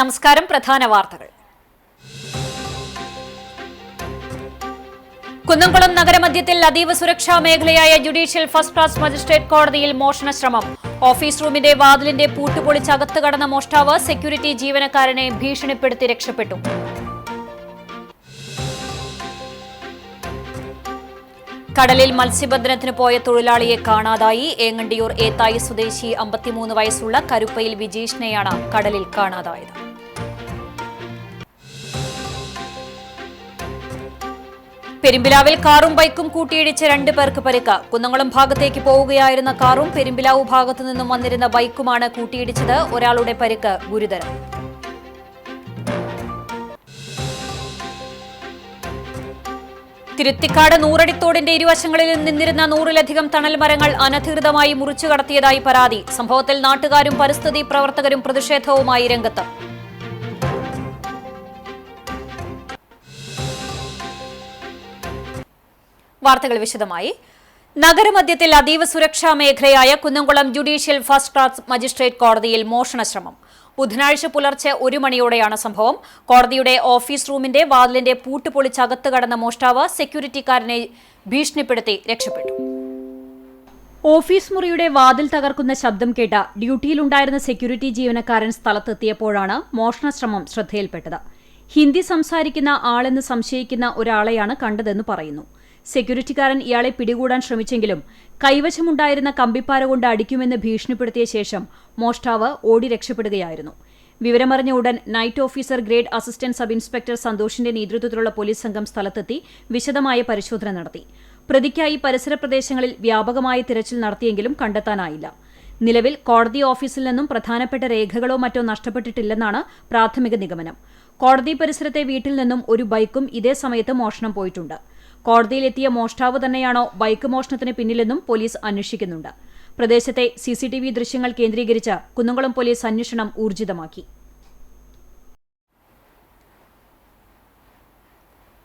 നമസ്കാരം. പ്രധാന വാർത്തകൾ. കുന്നംകുളം നഗരമധ്യത്തിൽ അതീവ സുരക്ഷാ മേഖലയായ ജുഡീഷ്യൽ ഫസ്റ്റ് ക്ലാസ് മജിസ്ട്രേറ്റ് കോടതിയിൽ മോഷണ ശ്രമം. ഓഫീസ് റൂമിന്റെ വാതിലിന്റെ പൂട്ടുപൊളിച്ച് അകത്ത് കടന്ന മോഷ്ടാവ് സെക്യൂരിറ്റി ജീവനക്കാരനെ ഭീഷണിപ്പെടുത്തി രക്ഷപ്പെട്ടു. കടലിൽ മത്സ്യബന്ധനത്തിന് പോയ തൊഴിലാളിയെ കാണാതായി. ഏങ്ങണ്ടിയൂർ ഏത്തായി സ്വദേശി 53 വയസ്സുള്ള കരുപ്പയിൽ വിജീഷിനെയാണ് കടലിൽ കാണാതായത്. പെരുമ്പിലാവിൽ കാറും ബൈക്കും കൂട്ടിയിടിച്ച് 2 പേർക്ക് പരിക്ക്. കുന്നംകുളം ഭാഗത്തേക്ക് പോവുകയായിരുന്ന കാറും പെരുമ്പിലാവ് ഭാഗത്തു നിന്നും വന്നിരുന്ന ബൈക്കുമാണ് കൂട്ടിയിടിച്ചത്. ഒരാളുടെ പരിക്ക് ഗുരുതരം. തിരുത്തിക്കാട് നൂറടിത്തോടിന്റെ ഇരുവശങ്ങളിൽ നിന്നിരുന്ന 100-ലധികം തണൽ മരങ്ങൾ അനധികൃതമായി മുറിച്ചു കടത്തിയതായി പരാതി. സംഭവത്തിൽ നാട്ടുകാരും പരിസ്ഥിതി പ്രവർത്തകരും പ്രതിഷേധവുമായി രംഗത്ത്. വാർത്തകൾ വിശദമായി. നഗരമധ്യത്തിൽ അതീവ സുരക്ഷാ മേഖലയായ Kunnamkulam judicial first class magistrate കോടതിയിൽ മോഷണ ശ്രമം. ബുധനാഴ്ച പുലർച്ചെ 1 മണിയോടെയാണ് സംഭവം. കോടതിയുടെ ഓഫീസ് റൂമിന്റെ വാതിലിന്റെ പൂട്ട് പൊളിച്ച് അകത്ത് കടന്ന മോഷ്ടാവ് സെക്യൂരിറ്റിക്കാരനെ ഭീഷണിപ്പെടുത്തി രക്ഷപ്പെട്ടു. ഓഫീസ് മുറിയുടെ വാതിൽ തകർക്കുന്ന ശബ്ദം കേട്ട ഡ്യൂട്ടിയിലുണ്ടായിരുന്ന സെക്യൂരിറ്റി ജീവനക്കാരൻ സ്ഥലത്തെത്തിയപ്പോഴാണ് മോഷണ ശ്രമം ശ്രദ്ധയിൽപ്പെട്ടത്. ഹിന്ദി സംസാരിക്കുന്ന ആളെന്ന് സംശയിക്കുന്ന ഒരാളെയാണ് കണ്ടതെന്ന് പറയുന്നു. സെക്യൂരിറ്റിക്കാരൻ ഇയാളെ പിടികൂടാൻ ശ്രമിച്ചെങ്കിലും കൈവശമുണ്ടായിരുന്ന കമ്പിപ്പാര കൊണ്ട് അടിക്കുമെന്ന് ഭീഷണിപ്പെടുത്തിയ ശേഷം മോഷ്ടാവ് ഓടി രക്ഷപ്പെടുകയായിരുന്നു. വിവരമറിഞ്ഞ ഉടൻ night officer grade assistant sub inspector സന്തോഷിന്റെ നേതൃത്വത്തിലുള്ള പോലീസ് സംഘം സ്ഥലത്തെത്തി വിശദമായ പരിശോധന നടത്തി. പ്രതിക്കായി പരിസര പ്രദേശങ്ങളിൽ വ്യാപകമായ തിരച്ചിൽ നടത്തിയെങ്കിലും കണ്ടെത്താനായില്ല. നിലവിൽ കോടതി ഓഫീസിൽ നിന്നും പ്രധാനപ്പെട്ട രേഖകളോ മറ്റോ നഷ്ടപ്പെട്ടിട്ടില്ലെന്നാണ് പ്രാഥമിക നിഗമനം. കോടതി പരിസരത്തെ വീട്ടിൽ നിന്നും ഒരു ബൈക്കും ഇതേ സമയത്ത് മോഷണം പോയിട്ടുണ്ട്. കോടതിയിലെത്തിയ മോഷ്ടാവ് തന്നെയാണോ ബൈക്ക് മോഷണത്തിന് പിന്നിലെന്നും പോലീസ് അന്വേഷിക്കുന്നുണ്ട്. പ്രദേശത്തെ CCTV ദൃശ്യങ്ങൾ കേന്ദ്രീകരിച്ച് കുന്നംകുളം പോലീസ് അന്വേഷണം ഊർജിതമാക്കി.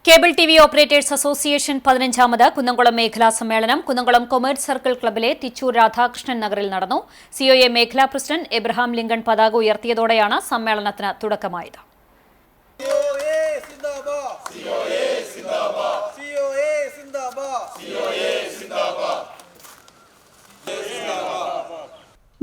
കേബിൾ TV ഓപ്പറേറ്റേഴ്സ് അസോസിയേഷൻ 15ാമത് കുന്നംകുളം മേഖലാ സമ്മേളനം കുന്നംകുളം കൊമേഴ്സ് സർക്കിൾ ക്ലബിലെ തിച്ചൂർ രാധാകൃഷ്ണൻ നഗറിൽ നടന്നു. COA മേഖലാ പ്രസിഡന്റ് എബ്രഹാം ലിങ്കൺ പതാക ഉയർത്തിയതോടെയാണ് സമ്മേളനത്തിന് തുടക്കമായത്.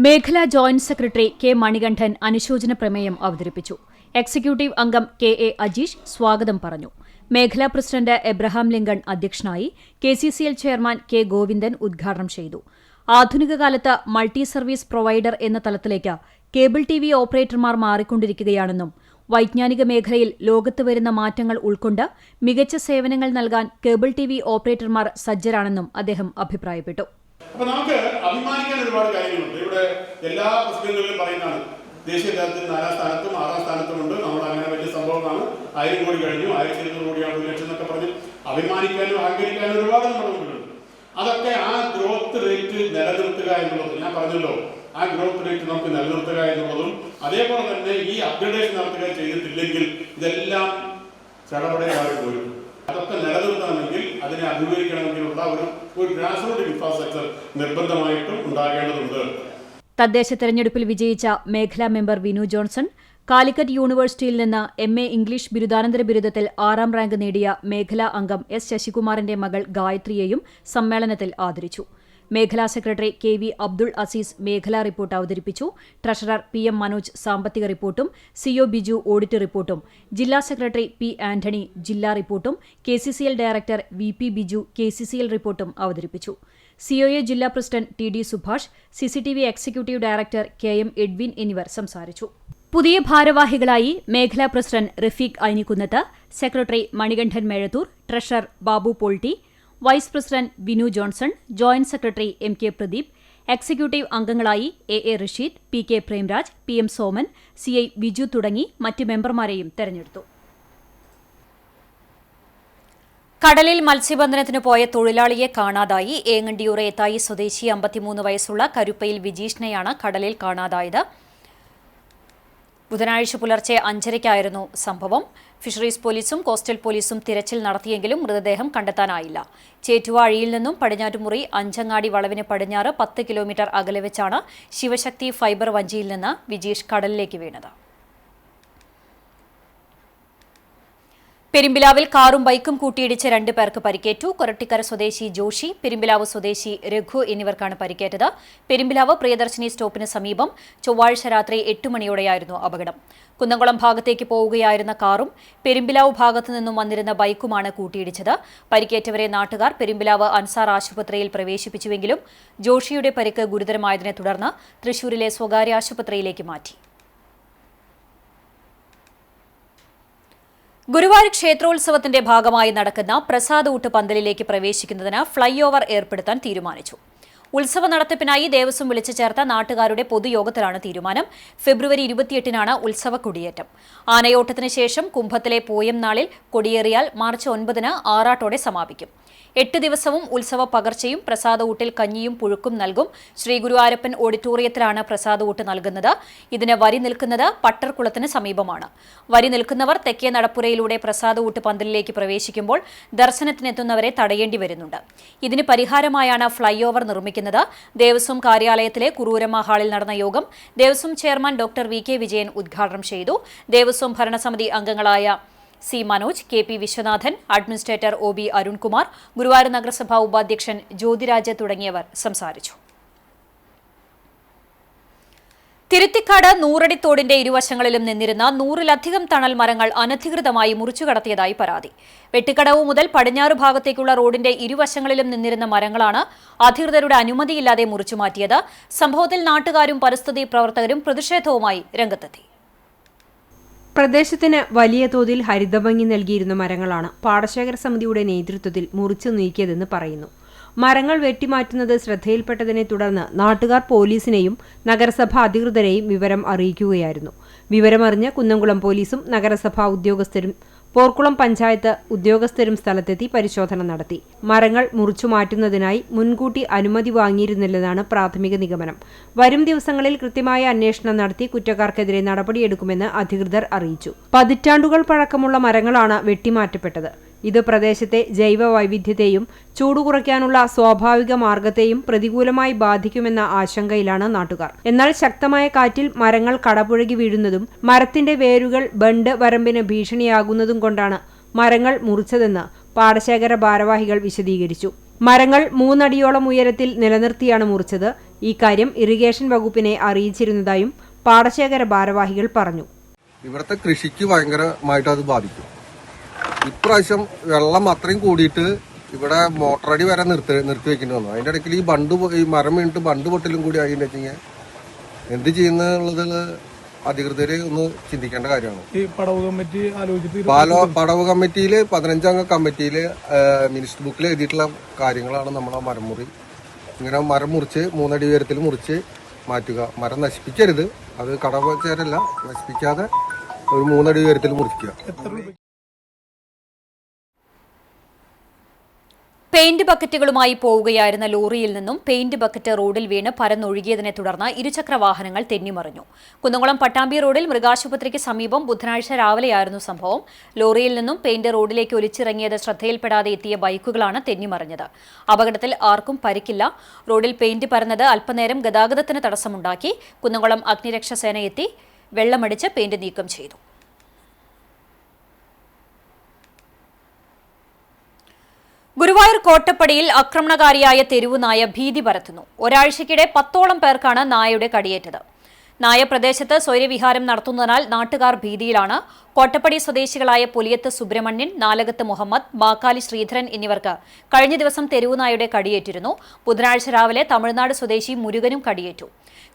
മേഖലാ ജോയിന്റ് സെക്രട്ടറി കെ മണികണ്ഠൻ അനുശോചന പ്രമേയം അവതരിപ്പിച്ചു. എക്സിക്യൂട്ടീവ് അംഗം KA അജീഷ് സ്വാഗതം പറഞ്ഞു. മേഖലാ പ്രസിഡന്റ് എബ്രഹാം ലിങ്കൺ അധ്യക്ഷനായി. KCCL ചെയർമാൻ K ഗോവിന്ദൻ ഉദ്ഘാടനം ചെയ്തു. ആധുനിക കാലത്ത് മൾട്ടി സർവീസ് പ്രൊവൈഡർ എന്ന തലത്തിലേക്ക് കേബിൾ TV ഓപ്പറേറ്റർമാർ മാറിക്കൊണ്ടിരിക്കുകയാണെന്നും വൈജ്ഞാനിക മേഖലയിൽ ലോകത്ത് വരുന്ന മാറ്റങ്ങൾ ഉൾക്കൊണ്ട് മികച്ച സേവനങ്ങൾ നൽകാൻ കേബിൾ TV ഓപ്പറേറ്റർമാർ സജ്ജരാണെന്നും അദ്ദേഹം അഭിപ്രായപ്പെട്ടു. അപ്പോൾ നമുക്ക് അഭിമാനിക്കാൻ ഒരുപാട് കാര്യങ്ങളുണ്ട്. ഇവിടെ എല്ലാ പ്രസിഡന്റുകളിലും പറയുന്നതാണ് ദേശീയ തലത്തിൽ 4ാം സ്ഥാനത്തും 6ാം സ്ഥാനത്തുമുണ്ട്. നമ്മൾ അങ്ങനെ വലിയ സംഭവമാണ്. 1000 കോടി കഴിഞ്ഞു, 1200 കോടിയാണ് 1 ലക്ഷം എന്നൊക്കെ പറഞ്ഞ് അഭിമാനിക്കാനും അഹങ്കരിക്കാനും ഒരുപാട് നമ്മുടെ മുമ്പിലുണ്ട്. അതൊക്കെ ആ ഗ്രോത്ത് റേറ്റ് നിലനിർത്തുക എന്നുള്ളത് ഞാൻ പറഞ്ഞല്ലോ. ആ ഗ്രോത്ത് റേറ്റ് നമുക്ക് നിലനിർത്തുക എന്നുള്ളതും അതേപോലെ തന്നെ ഈ അപ്ഗ്രഡേഷൻ നടത്തുക ചെയ്തിട്ടില്ലെങ്കിൽ ഇതെല്ലാം ചടപടയായി പോരും. അതൊക്കെ നിലനിർത്തണമെങ്കിൽ അതിനെ അഭിമുഖീകരിക്കണമെങ്കിലുള്ള ഒരു ഗ്രാസ് റൂട്ട് ഇൻഫ്രാസ്ട്രക്ചർ നിർബന്ധമായിട്ടും ഉണ്ടാകേണ്ടതുണ്ട്. തദ്ദേശ തെരഞ്ഞെടുപ്പിൽ വിജയിച്ച മേഖലാ മെമ്പർ വിനു ജോൺസൺ, കാലിക്കറ്റ് യൂണിവേഴ്സിറ്റിയിൽ നിന്ന് MA ഇംഗ്ലീഷ് ബിരുദാനന്തര ബിരുദത്തിൽ 6ാം റാങ്ക് നേടിയ മേഖലാ അംഗം S ശശികുമാറിന്റെ മകൾ ഗായത്രിയെയും സമ്മേളനത്തിൽ ആദരിച്ചു. മേഖലാ സെക്രട്ടറി KV അബ്ദുൾ അസീസ് മേഖലാ റിപ്പോർട്ട് അവതരിപ്പിച്ചു. ട്രഷറർ PM മനോജ് സാമ്പത്തിക റിപ്പോർട്ടും CO ബിജു ഓഡിറ്റ് റിപ്പോർട്ടും, ജില്ലാ സെക്രട്ടറി P ആന്റണി ജില്ലാ റിപ്പോർട്ടും, KCCL director VP Biju KCCL റിപ്പോർട്ടും അവതരിപ്പിച്ചു. COA ജില്ലാ president TD Subhash, CCTV executive director KM Edwin എന്നിവർ സംസാരിച്ചു. പുതിയ ഭാരവാഹികളായി മേഖലാ president Rafeeq Ainikkunnath, secretary Manikandan Mezhathur, treasurer Babu Polty, vice president Vinu Johnson, joint secretary MK Pradeep, executive അംഗങ്ങളായി AA Rasheed, PK Premraj, PM Soman, CI Biju തുടങ്ങി മറ്റ് മെമ്പർമാരെയും തെരഞ്ഞെടുത്തു. കടലിൽ മത്സ്യബന്ധനത്തിന് പോയ തൊഴിലാളിയെ കാണാതായി. ഏങ്ങണ്ടിയൂർ ഏത്തായി സ്വദേശി 53 വയസ്സുള്ള കരുപ്പയിൽ വിജീഷിനെയാണ് കടലിൽ കാണാതായത്. ബുധനാഴ്ച പുലർച്ചെ 5:30-ക്കായിരുന്നു സംഭവം. ഫിഷറീസ് പോലീസും കോസ്റ്റൽ പോലീസും തിരച്ചിൽ നടത്തിയെങ്കിലും മൃതദേഹം കണ്ടെത്താനായില്ല. ചേറ്റുവ അഴിയിൽ നിന്നും പടിഞ്ഞാറ്റുമുറി അഞ്ചങ്ങാടി വളവിന് പടിഞ്ഞാറ് 10 കിലോമീറ്റർ അകലെ വെച്ചാണ് ശിവശക്തി ഫൈബർ വഞ്ചിയിൽ നിന്ന് വിജീഷ് കടലിലേക്ക് വീണത്. പെരുമ്പിലാവിൽ കാറും ബൈക്കും കൂട്ടിയിടിച്ച് 2 പേർക്ക് പരിക്കേറ്റു. കൊരട്ടിക്കര സ്വദേശി ജോഷി, പെരുമ്പിലാവ് സ്വദേശി രഘു എന്നിവർക്കാണ് പരിക്കേറ്റത്. പെരുമ്പിലാവ് പ്രിയദർശിനി സ്റ്റോപ്പിന് സമീപം ചൊവ്വാഴ്ച രാത്രി 8 മണിയോടെയായിരുന്നു അപകടം. കുന്നംകുളം ഭാഗത്തേക്ക് പോവുകയായിരുന്ന കാറും പെരുമ്പിലാവ് ഭാഗത്തു നിന്നും വന്നിരുന്ന ബൈക്കുമാണ് കൂട്ടിയിടിച്ചത്. പരിക്കേറ്റവരെ നാട്ടുകാർ പെരുമ്പിലാവ് അൻസാർ ആശുപത്രിയിൽ പ്രവേശിപ്പിച്ചുവെങ്കിലും ജോഷിയുടെ പരിക്ക് ഗുരുതരമായതിനെ തുടർന്ന് തൃശൂരിലെ സ്വകാര്യ ആശുപത്രിയിലേക്ക് മാറ്റി. ഗുരുവായൂർ ക്ഷേത്രോത്സവത്തിന്റെ ഭാഗമായി നടക്കുന്ന പ്രസാദൂട്ട് പന്തലിലേക്ക് പ്രവേശിക്കുന്നതിന് ഫ്ളൈ ഓവർ ഏർപ്പെടുത്താൻ തീരുമാനിച്ചു. ഉത്സവ നടത്തിപ്പിനായി ദേവസ്വം വിളിച്ചു ചേർത്ത നാട്ടുകാരുടെ പൊതുയോഗത്തിലാണ് തീരുമാനം. ഫെബ്രുവരി 28-നാണ് ഉത്സവ കൊടിയേറ്റം. ആനയോട്ടത്തിന് ശേഷം കുംഭത്തിലെ പൂയം നാളിൽ കൊടിയേറിയാൽ മാർച്ച് 9-ന് ആറാട്ടോടെ സമാപിക്കും. 8 ദിവസവും ഉത്സവ പകർച്ചയും പ്രസാദഊട്ടിൽ കഞ്ഞിയും പുഴുക്കും നൽകും. ശ്രീ ഗുരുവായൂരപ്പൻ ഓഡിറ്റോറിയത്തിലാണ് പ്രസാദഊട്ട് നൽകുന്നത്. ഇതിന് വരി നിൽക്കുന്നത് പട്ടർകുളത്തിന് സമീപമാണ്. വരി നിൽക്കുന്നവർ തെക്കേ നടപ്പുരയിലൂടെ പ്രസാദഊട്ട് പന്തലിലേക്ക് പ്രവേശിക്കുമ്പോൾ ദർശനത്തിനെത്തുന്നവരെ തടയേണ്ടി വരുന്നുണ്ട്. ഇതിന് പരിഹാരമായാണ് ഫ്ളൈ ഓവർ നിർമ്മിക്കുന്നത്. ദേവസ്വം കാര്യാലയത്തിലെ കുറൂരമ്മ ഹാളിൽ നടന്ന യോഗം Devaswom chairman doctor V K Vijayan ഉദ്ഘാടനം ചെയ്തു. ദേവസ്വം ഭരണസമിതി അംഗങ്ങളായ C Manoj, K P Viswanathan, administrator O B Arunkumar, Guruvayur നഗരസഭാ ഉപാധ്യക്ഷൻ ജ്യോതിരാജ് തുടങ്ങിയവർ സംസാരിച്ചു. തിരുത്തിക്കാട് നൂറടിത്തോടിന്റെ ഇരുവശങ്ങളിലും നിന്നിരുന്ന 100-ലധികം തണൽ മരങ്ങൾ അനധികൃതമായി മുറിച്ചുകടത്തിയതായി പരാതി. വെട്ടിക്കടവ് മുതൽ പടിഞ്ഞാറ് ഭാഗത്തേക്കുള്ള റോഡിന്റെ ഇരുവശങ്ങളിലും നിന്നിരുന്ന മരങ്ങളാണ് അധികൃതരുടെ അനുമതിയില്ലാതെ മുറിച്ചുമാറ്റിയത്. സംഭവത്തിൽ നാട്ടുകാരും പരിസ്ഥിതി പ്രവർത്തകരും പ്രതിഷേധവുമായി രംഗത്തെത്തി. പ്രദേശത്തിന് വലിയ തോതിൽ ഹരിതഭംഗി നൽകിയിരുന്ന മരങ്ങളാണ് പാടശേഖര സമിതിയുടെ നേതൃത്വത്തിൽ മുറിച്ചു നീക്കിയതെന്ന് പറയുന്നു. മരങ്ങൾ വെട്ടിമാറ്റുന്നത് ശ്രദ്ധയിൽപ്പെട്ടതിനെ തുടർന്ന് നാട്ടുകാർ പോലീസിനെയും നഗരസഭാ അധികൃതരെയും വിവരം അറിയിക്കുകയായിരുന്നു. വിവരമറിഞ്ഞ് കുന്നംകുളം പോലീസും നഗരസഭാ ഉദ്യോഗസ്ഥരും പോർക്കുളം പഞ്ചായത്ത് ഉദ്യോഗസ്ഥരും സ്ഥലത്തെത്തി പരിശോധന നടത്തി. മരങ്ങൾ മുറിച്ചു മാറ്റുന്നതിനായി മുൻകൂട്ടി അനുമതി വാങ്ങിയിരുന്നില്ലെന്നാണ് പ്രാഥമിക നിഗമനം. വരും ദിവസങ്ങളിൽ കൃത്യമായ അന്വേഷണം നടത്തി കുറ്റക്കാർക്കെതിരെ നടപടിയെടുക്കുമെന്ന് അധികൃതർ അറിയിച്ചു. പതിറ്റാണ്ടുകൾ പഴക്കമുള്ള മരങ്ങളാണ് വെട്ടിമാറ്റപ്പെട്ടത്. ഇത് പ്രദേശത്തെ ജൈവ വൈവിധ്യത്തെയും ചൂട് കുറയ്ക്കാനുള്ള സ്വാഭാവിക മാർഗത്തെയും പ്രതികൂലമായി ബാധിക്കുമെന്ന ആശങ്കയിലാണ് നാട്ടുകാർ. എന്നാൽ ശക്തമായ കാറ്റിൽ മരങ്ങൾ കടപുഴകി വീഴുന്നതും മരത്തിന്റെ വേരുകൾ ബണ്ട് വരമ്പിന് ഭീഷണിയാകുന്നതും കൊണ്ടാണ് മരങ്ങൾ മുറിച്ചതെന്ന് പാടശേഖര ഭാരവാഹികൾ വിശദീകരിച്ചു. മരങ്ങൾ 3 അടിയോളം ഉയരത്തിൽ നിലനിർത്തിയാണ് മുറിച്ചത്. ഇക്കാര്യം ഇറിഗേഷൻ വകുപ്പിനെ അറിയിച്ചിരുന്നതായും പാടശേഖര ഭാരവാഹികൾ പറഞ്ഞു. ഇവിടുത്തെ കൃഷിക്ക് ഭയങ്കരമായിട്ട് അത് ബാധിക്കും. ഇപ്രാവശ്യം വെള്ളം അത്രയും കൂടിയിട്ട് ഇവിടെ മോട്ടറടി വരെ നിർത്തി വെക്കേണ്ടി വന്നു. അതിൻ്റെ ഇടയ്ക്ക് ഈ മരം വീണിട്ട് ബണ്ട് പൊട്ടലും കൂടി ആയിന്ന് വെച്ചാൽ എന്ത് ചെയ്യുന്നുള്ളതിൽ അധികൃതർ ഒന്ന് ചിന്തിക്കേണ്ട കാര്യമാണ്. ഈ പടവ് കമ്മിറ്റി ആലോചിച്ചിട്ട് പടവ് കമ്മിറ്റിയിൽ 15-അംഗ കമ്മിറ്റിയിൽ മിനിസ്റ്റർ ബുക്കിൽ എഴുതിയിട്ടുള്ള കാര്യങ്ങളാണ് നമ്മളെ മരം മുറി. ഇങ്ങനെ മരം മുറിച്ച് 3 അടി ഉയരത്തിൽ മുറിച്ച് മാറ്റുക. മരം നശിപ്പിക്കരുത്, അത് കടവ് ചേരല്ല, നശിപ്പിക്കാതെ ഒരു 3 അടി ഉയരത്തിൽ മുറിക്കുക. പെയിന്റ് ബക്കറ്റുകളുമായി പോവുകയായിരുന്ന ലോറിയിൽ നിന്നും പെയിന്റ് ബക്കറ്റ് റോഡിൽ വീണ് പരന്നൊഴുകിയതിനെ തുടർന്ന് ഇരുചക്രവാഹനങ്ങൾ തെന്നിമറിഞ്ഞു. കുന്നംകുളം പട്ടാമ്പി റോഡിൽ മൃഗാശുപത്രിക്ക് സമീപം ബുധനാഴ്ച രാവിലെയായിരുന്നു സംഭവം. ലോറിയിൽ നിന്നും പെയിന്റ് റോഡിലേക്ക് ഒലിച്ചിറങ്ങിയത് ശ്രദ്ധയിൽപ്പെടാതെ എത്തിയ ബൈക്കുകളാണ് തെന്നിമറിഞ്ഞത്. അപകടത്തിൽ ആർക്കും പരിക്കില്ല. റോഡിൽ പെയിന്റ് പരന്നത് അല്പനേരം ഗതാഗതത്തിന് തടസ്സമുണ്ടാക്കി. കുന്നംകുളം അഗ്നിരക്ഷാസേന എത്തി വെള്ളമടിച്ച് പെയിന്റ് നീക്കം ചെയ്തു. ഗുരുവായൂർ കോട്ടപ്പടിയിൽ ആക്രമണകാരിയായ തെരുവുനായ ഭീതി പരത്തുന്നു. ഒരാഴ്ചയ്ക്കിടെ 10ഓളം പേർക്കാണ് നായയുടെ കടിയേറ്റത്. നായ പ്രദേശത്ത് സ്വൈരവിഹാരം നടത്തുന്നതിനാൽ നാട്ടുകാർ ഭീതിയിലാണ്. കോട്ടപ്പടി സ്വദേശികളായ പുലിയത്ത് സുബ്രഹ്മണ്യൻ, നാലകത്ത് മുഹമ്മദ്, മാക്കാലി ശ്രീധരൻ എന്നിവർക്ക് കഴിഞ്ഞ ദിവസം തെരുവുനായയുടെ കടിയേറ്റിരുന്നു. ബുധനാഴ്ച രാവിലെ തമിഴ്നാട് സ്വദേശി മുരുകനും കടിയേറ്റു.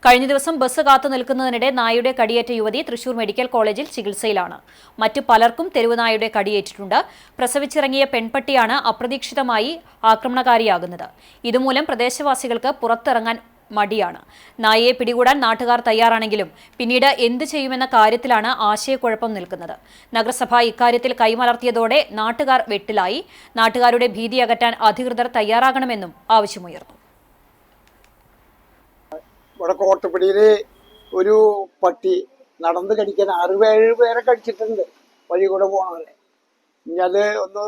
കഴിഞ്ഞ ദിവസം ബസ് കാത്തു നിൽക്കുന്നതിനിടെ നായയുടെ കടിയേറ്റ യുവതി തൃശൂർ മെഡിക്കൽ കോളേജിൽ ചികിത്സയിലാണ്. മറ്റു പലർക്കും തെരുവുനായയുടെ കടിയേറ്റിട്ടുണ്ട്. പ്രസവിച്ചിറങ്ങിയ പെൺപട്ടിയാണ് അപ്രതീക്ഷിതമായി ആക്രമണകാരിയാകുന്നത്. ഇതുമൂലം പ്രദേശവാസികൾക്ക് പുറത്തിറങ്ങാൻ മടിയാണ്. നായയെ പിടികൂടാൻ നാട്ടുകാർ തയ്യാറാണെങ്കിലും പിന്നീട് എന്ത് ചെയ്യുമെന്ന കാര്യത്തിലാണ് ആശയക്കുഴപ്പം നിൽക്കുന്നത്. നഗരസഭ ഇക്കാര്യത്തിൽ കൈമലർത്തിയതോടെ നാട്ടുകാർ വെട്ടിലായി. നാട്ടുകാരുടെ ഭീതി അകറ്റാൻ അധികൃതർ തയ്യാറാകണമെന്നും ആവശ്യമുയർന്നു. ഇവിടെ കോട്ടപ്പടിയില് ഒരു പട്ടി നടന്ന് കടിക്കാൻ 6-7 പേരെ കടിച്ചിട്ടുണ്ട്. വഴി കൂടെ പോണവരെ. ഇനി അത് ഒന്ന്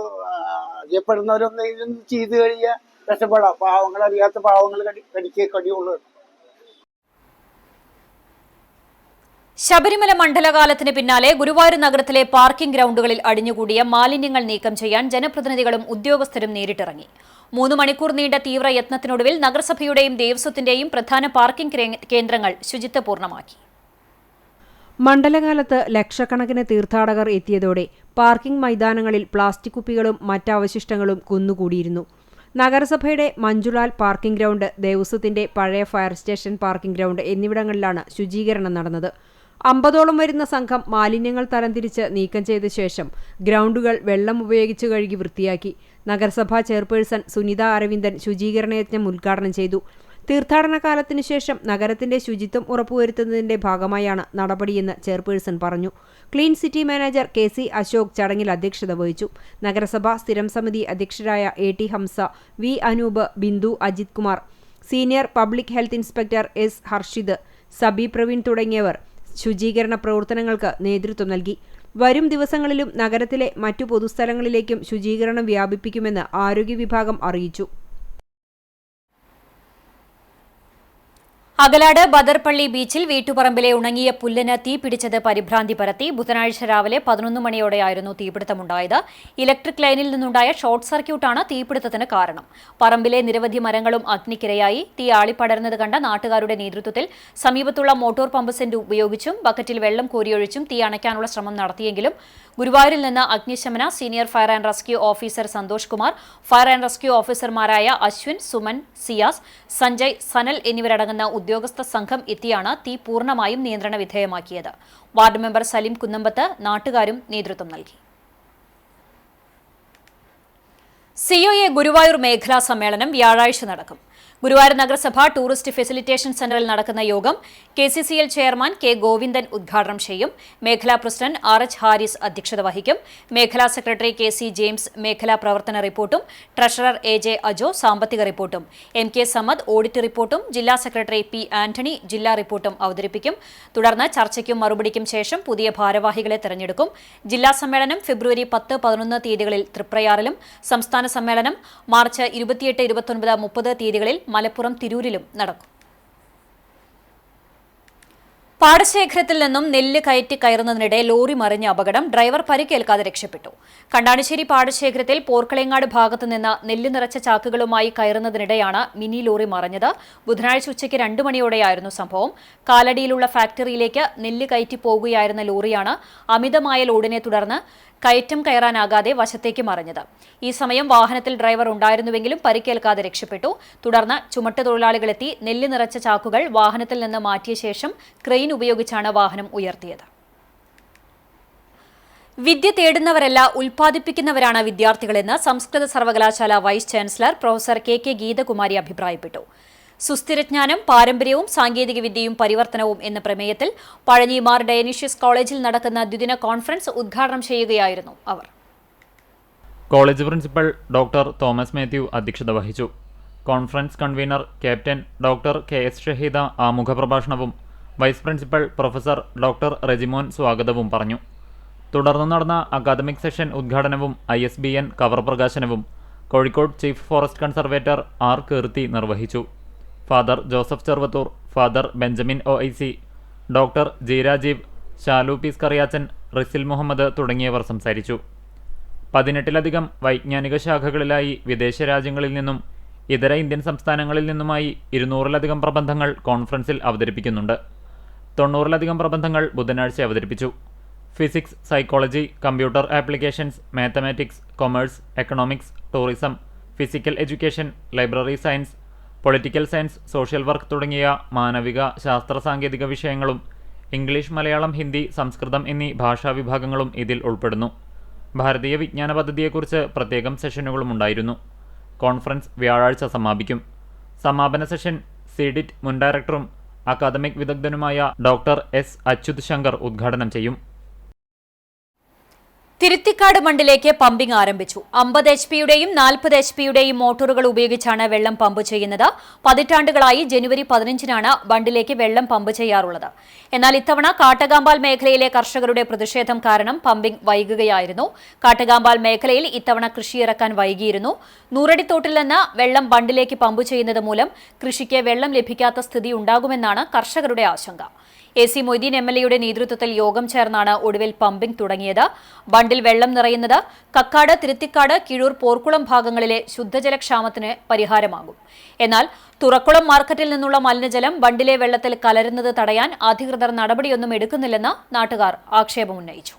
അറിയപ്പെടുന്നവരൊന്ന് ഇതൊന്ന് ചെയ്ത് കഴിഞ്ഞാൽ രക്ഷപ്പെടാം. പാവങ്ങളറിയാത്ത പാവങ്ങൾ കടിയുള്ളൂ. ശബരിമല മണ്ഡലകാലത്തിന് പിന്നാലെ ഗുരുവായൂർ നഗരത്തിലെ പാർക്കിംഗ് ഗ്രൌണ്ടുകളിൽ അടിഞ്ഞുകൂടിയ മാലിന്യങ്ങൾ നീക്കം ചെയ്യാൻ ജനപ്രതിനിധികളും ഉദ്യോഗസ്ഥരും നേരിട്ടിറങ്ങി. 3 മണിക്കൂർ നീണ്ട തീവ്ര യത്നത്തിനൊടുവിൽ നഗരസഭയുടെയും ദേവസ്വത്തിന്റെയും പ്രധാന പാർക്കിംഗ് കേന്ദ്രങ്ങൾ ശുചിത്വപൂർണ്ണമാക്കി. മണ്ഡലകാലത്ത് ലക്ഷക്കണക്കിന് തീർത്ഥാടകർ എത്തിയതോടെ പാർക്കിംഗ് മൈതാനങ്ങളിൽ പ്ലാസ്റ്റിക് കുപ്പികളും മറ്റവശിഷ്ടങ്ങളും കുന്നുകൂടിയിരുന്നു. നഗരസഭയുടെ മഞ്ജുലാൽ പാർക്കിംഗ് ഗ്രൗണ്ട്, ദേവസ്വത്തിന്റെ പഴയ ഫയർ സ്റ്റേഷൻ പാർക്കിംഗ് ഗ്രൗണ്ട് എന്നിവിടങ്ങളിലാണ് ശുചീകരണം നടന്നത്. 50ഓളം വരുന്ന സംഘം മാലിന്യങ്ങൾ തരംതിരിച്ച് നീക്കം ചെയ്ത ശേഷം ഗ്രൗണ്ടുകൾ വെള്ളം ഉപയോഗിച്ച് കഴുകി വൃത്തിയാക്കി. നഗരസഭാ ചെയർപേഴ്സൺ സുനിത അരവിന്ദൻ ശുചീകരണ യജ്ഞം ഉദ്ഘാടനം ചെയ്തു. തീർത്ഥാടന കാലത്തിനു ശേഷം നഗരത്തിന്റെ ശുചിത്വം ഉറപ്പുവരുത്തുന്നതിന്റെ ഭാഗമായാണ് നടപടിയെന്ന് ചെയർപേഴ്സൺ പറഞ്ഞു. Clean city manager KC Ashok ചടങ്ങിൽ അധ്യക്ഷത വഹിച്ചു. നഗരസഭാ സ്ഥിരം സമിതി അധ്യക്ഷരായ AT Hamsa, V Anoop, Bindu Ajith Kumar, senior public health inspector S Harshid, Sabi Praveen തുടങ്ങിയവർ ശുചീകരണ പ്രവർത്തനങ്ങൾക്ക് നേതൃത്വം നൽകി. വരും ദിവസങ്ങളിലും നഗരത്തിലെ മറ്റു പൊതുസ്ഥലങ്ങളിലേക്കും ശുചീകരണം വ്യാപിപ്പിക്കുമെന്ന് ആരോഗ്യ വിഭാഗം അറിയിച്ചു. അകലാട് ബദർപള്ളി ബീച്ചിൽ വീട്ടുപറമ്പിലെ ഉണങ്ങിയ പുല്ലിന് തീപിടിച്ചത് പരിഭ്രാന്തി പരത്തി. ബുധനാഴ്ച രാവിലെ 11 മണിയോടെയായിരുന്നു തീപിടുത്തമുണ്ടായത്. ഇലക്ട്രിക് ലൈനിൽ നിന്നുണ്ടായ ഷോർട്ട് സർക്യൂട്ടാണ് തീപിടുത്തത്തിന് കാരണം. പറമ്പിലെ നിരവധി മരങ്ങളും അഗ്നിക്കിരയായി. തീ ആളിപ്പടർന്നത് കണ്ട നാട്ടുകാരുടെ നേതൃത്വത്തിൽ സമീപത്തുള്ള മോട്ടോർ പമ്പ് സെറ്റ് ഉപയോഗിച്ചും ബക്കറ്റിൽ വെള്ളം കോരിയൊഴിച്ചും തീ അണയ്ക്കാനുള്ള ശ്രമം നടത്തിയെങ്കിലും ഗുരുവായൂരിൽ നിന്ന് അഗ്നിശമന senior fire and rescue officer Santhosh Kumar, fire and rescue ഓഫീസർമാരായ അശ്വിൻ, സുമൻ, സിയാസ്, സഞ്ജയ്, സനൽ എന്നിവരടങ്ങുന്ന ഉദ്യോഗസ്ഥ സംഘം എത്തിയാണ് തീ പൂർണ്ണമായും നിയന്ത്രണ വിധേയമാക്കിയത്. വാർഡ് മെമ്പർ സലിം കുന്നമ്പത്ത്, നാട്ടുകാരും നേതൃത്വം നൽകി. COA ഗുരുവായൂർ മേഖലാ സമ്മേളനം വ്യാഴാഴ്ച നടക്കും. ഗുരുവായൂർ നഗരസഭ ടൂറിസ്റ്റ് ഫെസിലിറ്റേഷൻ സെന്ററിൽ നടക്കുന്ന യോഗം KCCL ചെയർമാൻ K ഗോവിന്ദൻ ഉദ്ഘാടനം ചെയ്യും. മേഖലാ പ്രസിഡന്റ് RH ഹാരിസ് അധ്യക്ഷത വഹിക്കും. മേഖലാ സെക്രട്ടറി KC ജെയിംസ് മേഖലാ പ്രവർത്തന റിപ്പോർട്ടും, ട്രഷറർ AJ അജോ സാമ്പത്തിക റിപ്പോർട്ടും, MK സമദ് ഓഡിറ്റ് റിപ്പോർട്ടും, ജില്ലാ സെക്രട്ടറി P ആന്റണി ജില്ലാ റിപ്പോർട്ടും അവതരിപ്പിക്കും. തുടർന്ന് ചർച്ചയ്ക്കും മറുപടിക്കും ശേഷം പുതിയ ഭാരവാഹികളെ തെരഞ്ഞെടുക്കും. ജില്ലാ സമ്മേളനം ഫെബ്രുവരി 10, 11 തീയതികളിൽ തൃപ്രയാറിലും, സംസ്ഥാന സമ്മേളനം മാർച്ച് 28, 29, 30 തീയതികളിൽ മലപ്പുറം തിരൂരിലും നടക്കും. പാടശേഖരത്തിൽ നിന്നും നെല്ല് കയറുന്നതിനിടെ ലോറി മറിഞ്ഞ അപകടം. ഡ്രൈവർ പരിക്കേൽക്കാതെ രക്ഷപ്പെട്ടു. കണ്ടാണിശ്ശേരി പാടശേഖരത്തിൽ പോർക്കളങ്ങാട് ഭാഗത്തു നിന്ന് നെല്ല് നിറച്ച ചാക്കുകളുമായി കയറുന്നതിനിടെയാണ് മിനി ലോറി മറിഞ്ഞത്. ബുധനാഴ്ച ഉച്ചയ്ക്ക് 2 മണിയോടെയായിരുന്നു സംഭവം. കാലടിയിലുള്ള ഫാക്ടറിയിലേക്ക് നെല്ല് കയറ്റി പോകുകയായിരുന്ന ലോറിയാണ് അമിതമായ ലോഡിനെ തുടർന്ന് കയറ്റം കയറാനാകാതെ വശത്തേക്ക് മറിഞ്ഞത്. ഈ സമയം വാഹനത്തിൽ ഡ്രൈവർ ഉണ്ടായിരുന്നുവെങ്കിലും പരിക്കേൽക്കാതെ രക്ഷപ്പെട്ടു. തുടർന്ന് ചുമട്ടുതൊഴിലാളികളെത്തി നെല്ല് നിറച്ച ചാക്കുകൾ വാഹനത്തിൽ നിന്ന് മാറ്റിയ ശേഷം ക്രെയിൻ ഉപയോഗിച്ചാണ് വാഹനം ഉയർത്തിയത്. വിദ്യ തേടുന്നവരല്ല, ഉൽപ്പാദിപ്പിക്കുന്നവരാണ് വിദ്യാർത്ഥികളെന്ന് സംസ്കൃത സർവകലാശാല vice chancellor professor KK Geethakumari അഭിപ്രായപ്പെട്ടു. സുസ്ഥിരജ്ഞാനം, പാരമ്പര്യവും സാങ്കേതികവിദ്യയും പരിവർത്തനവും എന്ന പ്രമേയത്തിൽ പഴഞ്ഞി മാർ ഡയനീഷ്യസ് കോളേജിൽ നടക്കുന്ന ദ്വിദിന കോൺഫറൻസ് ഉദ്ഘാടനം ചെയ്യുകയായിരുന്നു അവർ. College principal doctor Thomas Mathew അധ്യക്ഷത വഹിച്ചു. Conference convener captain doctor KS Shahida ആമുഖ പ്രഭാഷണവും vice principal professor doctor Rejimon സ്വാഗതവും പറഞ്ഞു. തുടർന്ന് നടന്ന അക്കാദമിക് സെഷൻ ഉദ്ഘാടനവും ISBN കവർ പ്രകാശനവും Kozhikode chief forest conservator R Keerthi നിർവഹിച്ചു. Father Joseph Cheruvathur, father Benjamin OIC, doctor G Rajeev, Shalu Pees Kariyachan, Risil Muhammad തുടങ്ങിയവർ സംസാരിച്ചു. 18ലധികം വൈജ്ഞാനിക ശാഖകളിലായി വിദേശ രാജ്യങ്ങളിൽ നിന്നും ഇതര ഇന്ത്യൻ സംസ്ഥാനങ്ങളിൽ നിന്നുമായി 200ലധികം പ്രബന്ധങ്ങൾ കോൺഫറൻസിൽ അവതരിപ്പിക്കുന്നുണ്ട്. 90ലധികം പ്രബന്ധങ്ങൾ ബുധനാഴ്ച അവതരിപ്പിച്ചു. Physics, psychology, computer applications, mathematics, commerce, economics, tourism, physical education, library science, political science, social work തുടങ്ങിയ മാനവിക, ശാസ്ത്ര സാങ്കേതിക വിഷയങ്ങളും ഇംഗ്ലീഷ്, മലയാളം, ഹിന്ദി, സംസ്കൃതം എന്നീ ഭാഷാ വിഭാഗങ്ങളും ഇതിൽ ഉൾപ്പെടുന്നു. ഭാരതീയ വിജ്ഞാന പദ്ധതിയെക്കുറിച്ച് പ്രത്യേകം സെഷനുകളും ഉണ്ടായിരുന്നു. കോൺഫറൻസ് വ്യാഴാഴ്ച സമാപിക്കും. സമാപന സെഷൻ CDIT മുൻ ഡയറക്ടറും അക്കാദമിക് വിദഗ്ധനുമായ ഡോക്ടർ S അച്യുത് ശങ്കർ ഉദ്ഘാടനം ചെയ്യും. തിരുത്തിക്കാട് ബണ്ടിലേക്ക് പമ്പിംഗ് ആരംഭിച്ചു. 50 HP-യുടെയും 40 HP-യുടെയും മോട്ടോറുകൾ ഉപയോഗിച്ചാണ് വെള്ളം പമ്പ് ചെയ്യുന്നത്. പതിറ്റാണ്ടുകളായി ജനുവരി 15-നാണ് ബണ്ടിലേക്ക് വെള്ളം പമ്പ് ചെയ്യാറുള്ളത്. എന്നാൽ ഇത്തവണ കാട്ടകാമ്പാൽ മേഖലയിലെ കർഷകരുടെ പ്രതിഷേധം കാരണം പമ്പിംഗ് വൈകുകയായിരുന്നു. കാട്ടകാമ്പാൽ മേഖലയിൽ ഇത്തവണ കൃഷിയിറക്കാൻ വൈകിയിരുന്നു. 100 അടി തോട്ടിൽ നിന്ന് വെള്ളം ബണ്ടിലേക്ക് പമ്പ് ചെയ്യുന്നത് മൂലം കൃഷിക്ക് വെള്ളം ലഭിക്കാത്ത സ്ഥിതി ഉണ്ടാകുമെന്നാണ് കർഷകരുടെ ആശങ്ക. AC മൊയ്തീൻ MLAയുടെ നേതൃത്വത്തിൽ യോഗം ചേർന്നാണ് ഒടുവിൽ പമ്പിംഗ് തുടങ്ങിയത്. ബണ്ടിൽ വെള്ളം നിറയുന്നത് കക്കാട്, തിരുത്തിക്കാട്, കിഴൂർ, പോർക്കുളം ഭാഗങ്ങളിലെ ശുദ്ധജലക്ഷാമത്തിന് പരിഹാരമാകും. എന്നാൽ തുറക്കുളം മാർക്കറ്റിൽ നിന്നുള്ള മലിനജലം ബണ്ടിലെ വെള്ളത്തിൽ കലരുന്നത് തടയാൻ അധികൃതർ നടപടിയൊന്നും എടുക്കുന്നില്ലെന്ന് നാട്ടുകാർ ആക്ഷേപമുന്നയിച്ചു.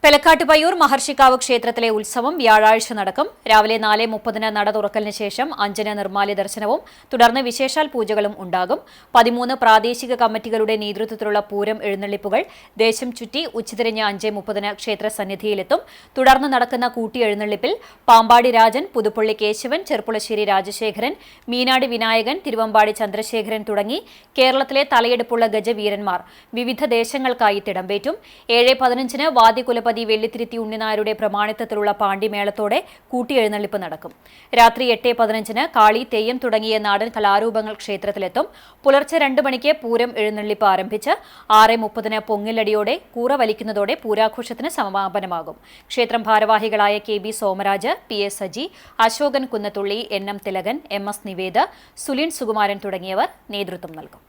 പെലക്കാട്ടുപയ്യൂർ മഹർഷിക്കാവ് ക്ഷേത്രത്തിലെ ഉത്സവം വ്യാഴാഴ്ച നടക്കും. രാവിലെ 4:30 നട തുറക്കലിന് ശേഷം 5 നിർമ്മാല്യ ദർശനവും തുടർന്ന് വിശേഷാൽ പൂജകളും ഉണ്ടാകും. 13 പ്രാദേശിക കമ്മിറ്റികളുടെ നേതൃത്വത്തിലുള്ള പൂരം എഴുന്നള്ളിപ്പുകൾ ദേശം ചുറ്റി ഉച്ചതിരിഞ്ഞ് 5:30 ക്ഷേത്ര സന്നിധിയിലെത്തും. തുടർന്ന് നടക്കുന്ന കൂട്ടിയെഴുന്നള്ളിപ്പിൽ പാമ്പാടി രാജൻ, പുതുപ്പള്ളി കേശവൻ, ചെർപ്പുളശ്ശേരി രാജശേഖരൻ, മീനാടി വിനായകൻ, തിരുവമ്പാടി ചന്ദ്രശേഖരൻ തുടങ്ങി കേരളത്തിലെ തലയെടുപ്പുള്ള ഗജവീരന്മാർ വിവിധ ദേശങ്ങൾക്കായി തിടമ്പേറ്റും. 7:15 വാദ്യകുലപതി വെള്ളിത്തിരുത്തി ഉണ്ണിനായരുടെ പ്രമാണിത്വത്തിലുള്ള പാണ്ടിമേളത്തോടെ കൂട്ടിയെഴുന്നള്ളിപ്പ് നടക്കും. രാത്രി 8:15 കാളി, തെയ്യം തുടങ്ങിയ നാടൻ കലാരൂപങ്ങൾ ക്ഷേത്രത്തിലെത്തും. പുലർച്ചെ 2 മണിക്ക് പൂരം എഴുന്നള്ളിപ്പ് ആരംഭിച്ച് 6:30 പൊങ്ങിലടിയോടെ കൂറ വലിക്കുന്നതോടെ പൂരാഘോഷത്തിന് സമാപനമാകും. ക്ഷേത്രം ഭാരവാഹികളായ KB Somaraj, PS Saji, Ashokan Kunnathully, NM Thilakan, MS Nived, സുലീൻ Sukumaran തുടങ്ങിയവർ നേതൃത്വം നൽകും.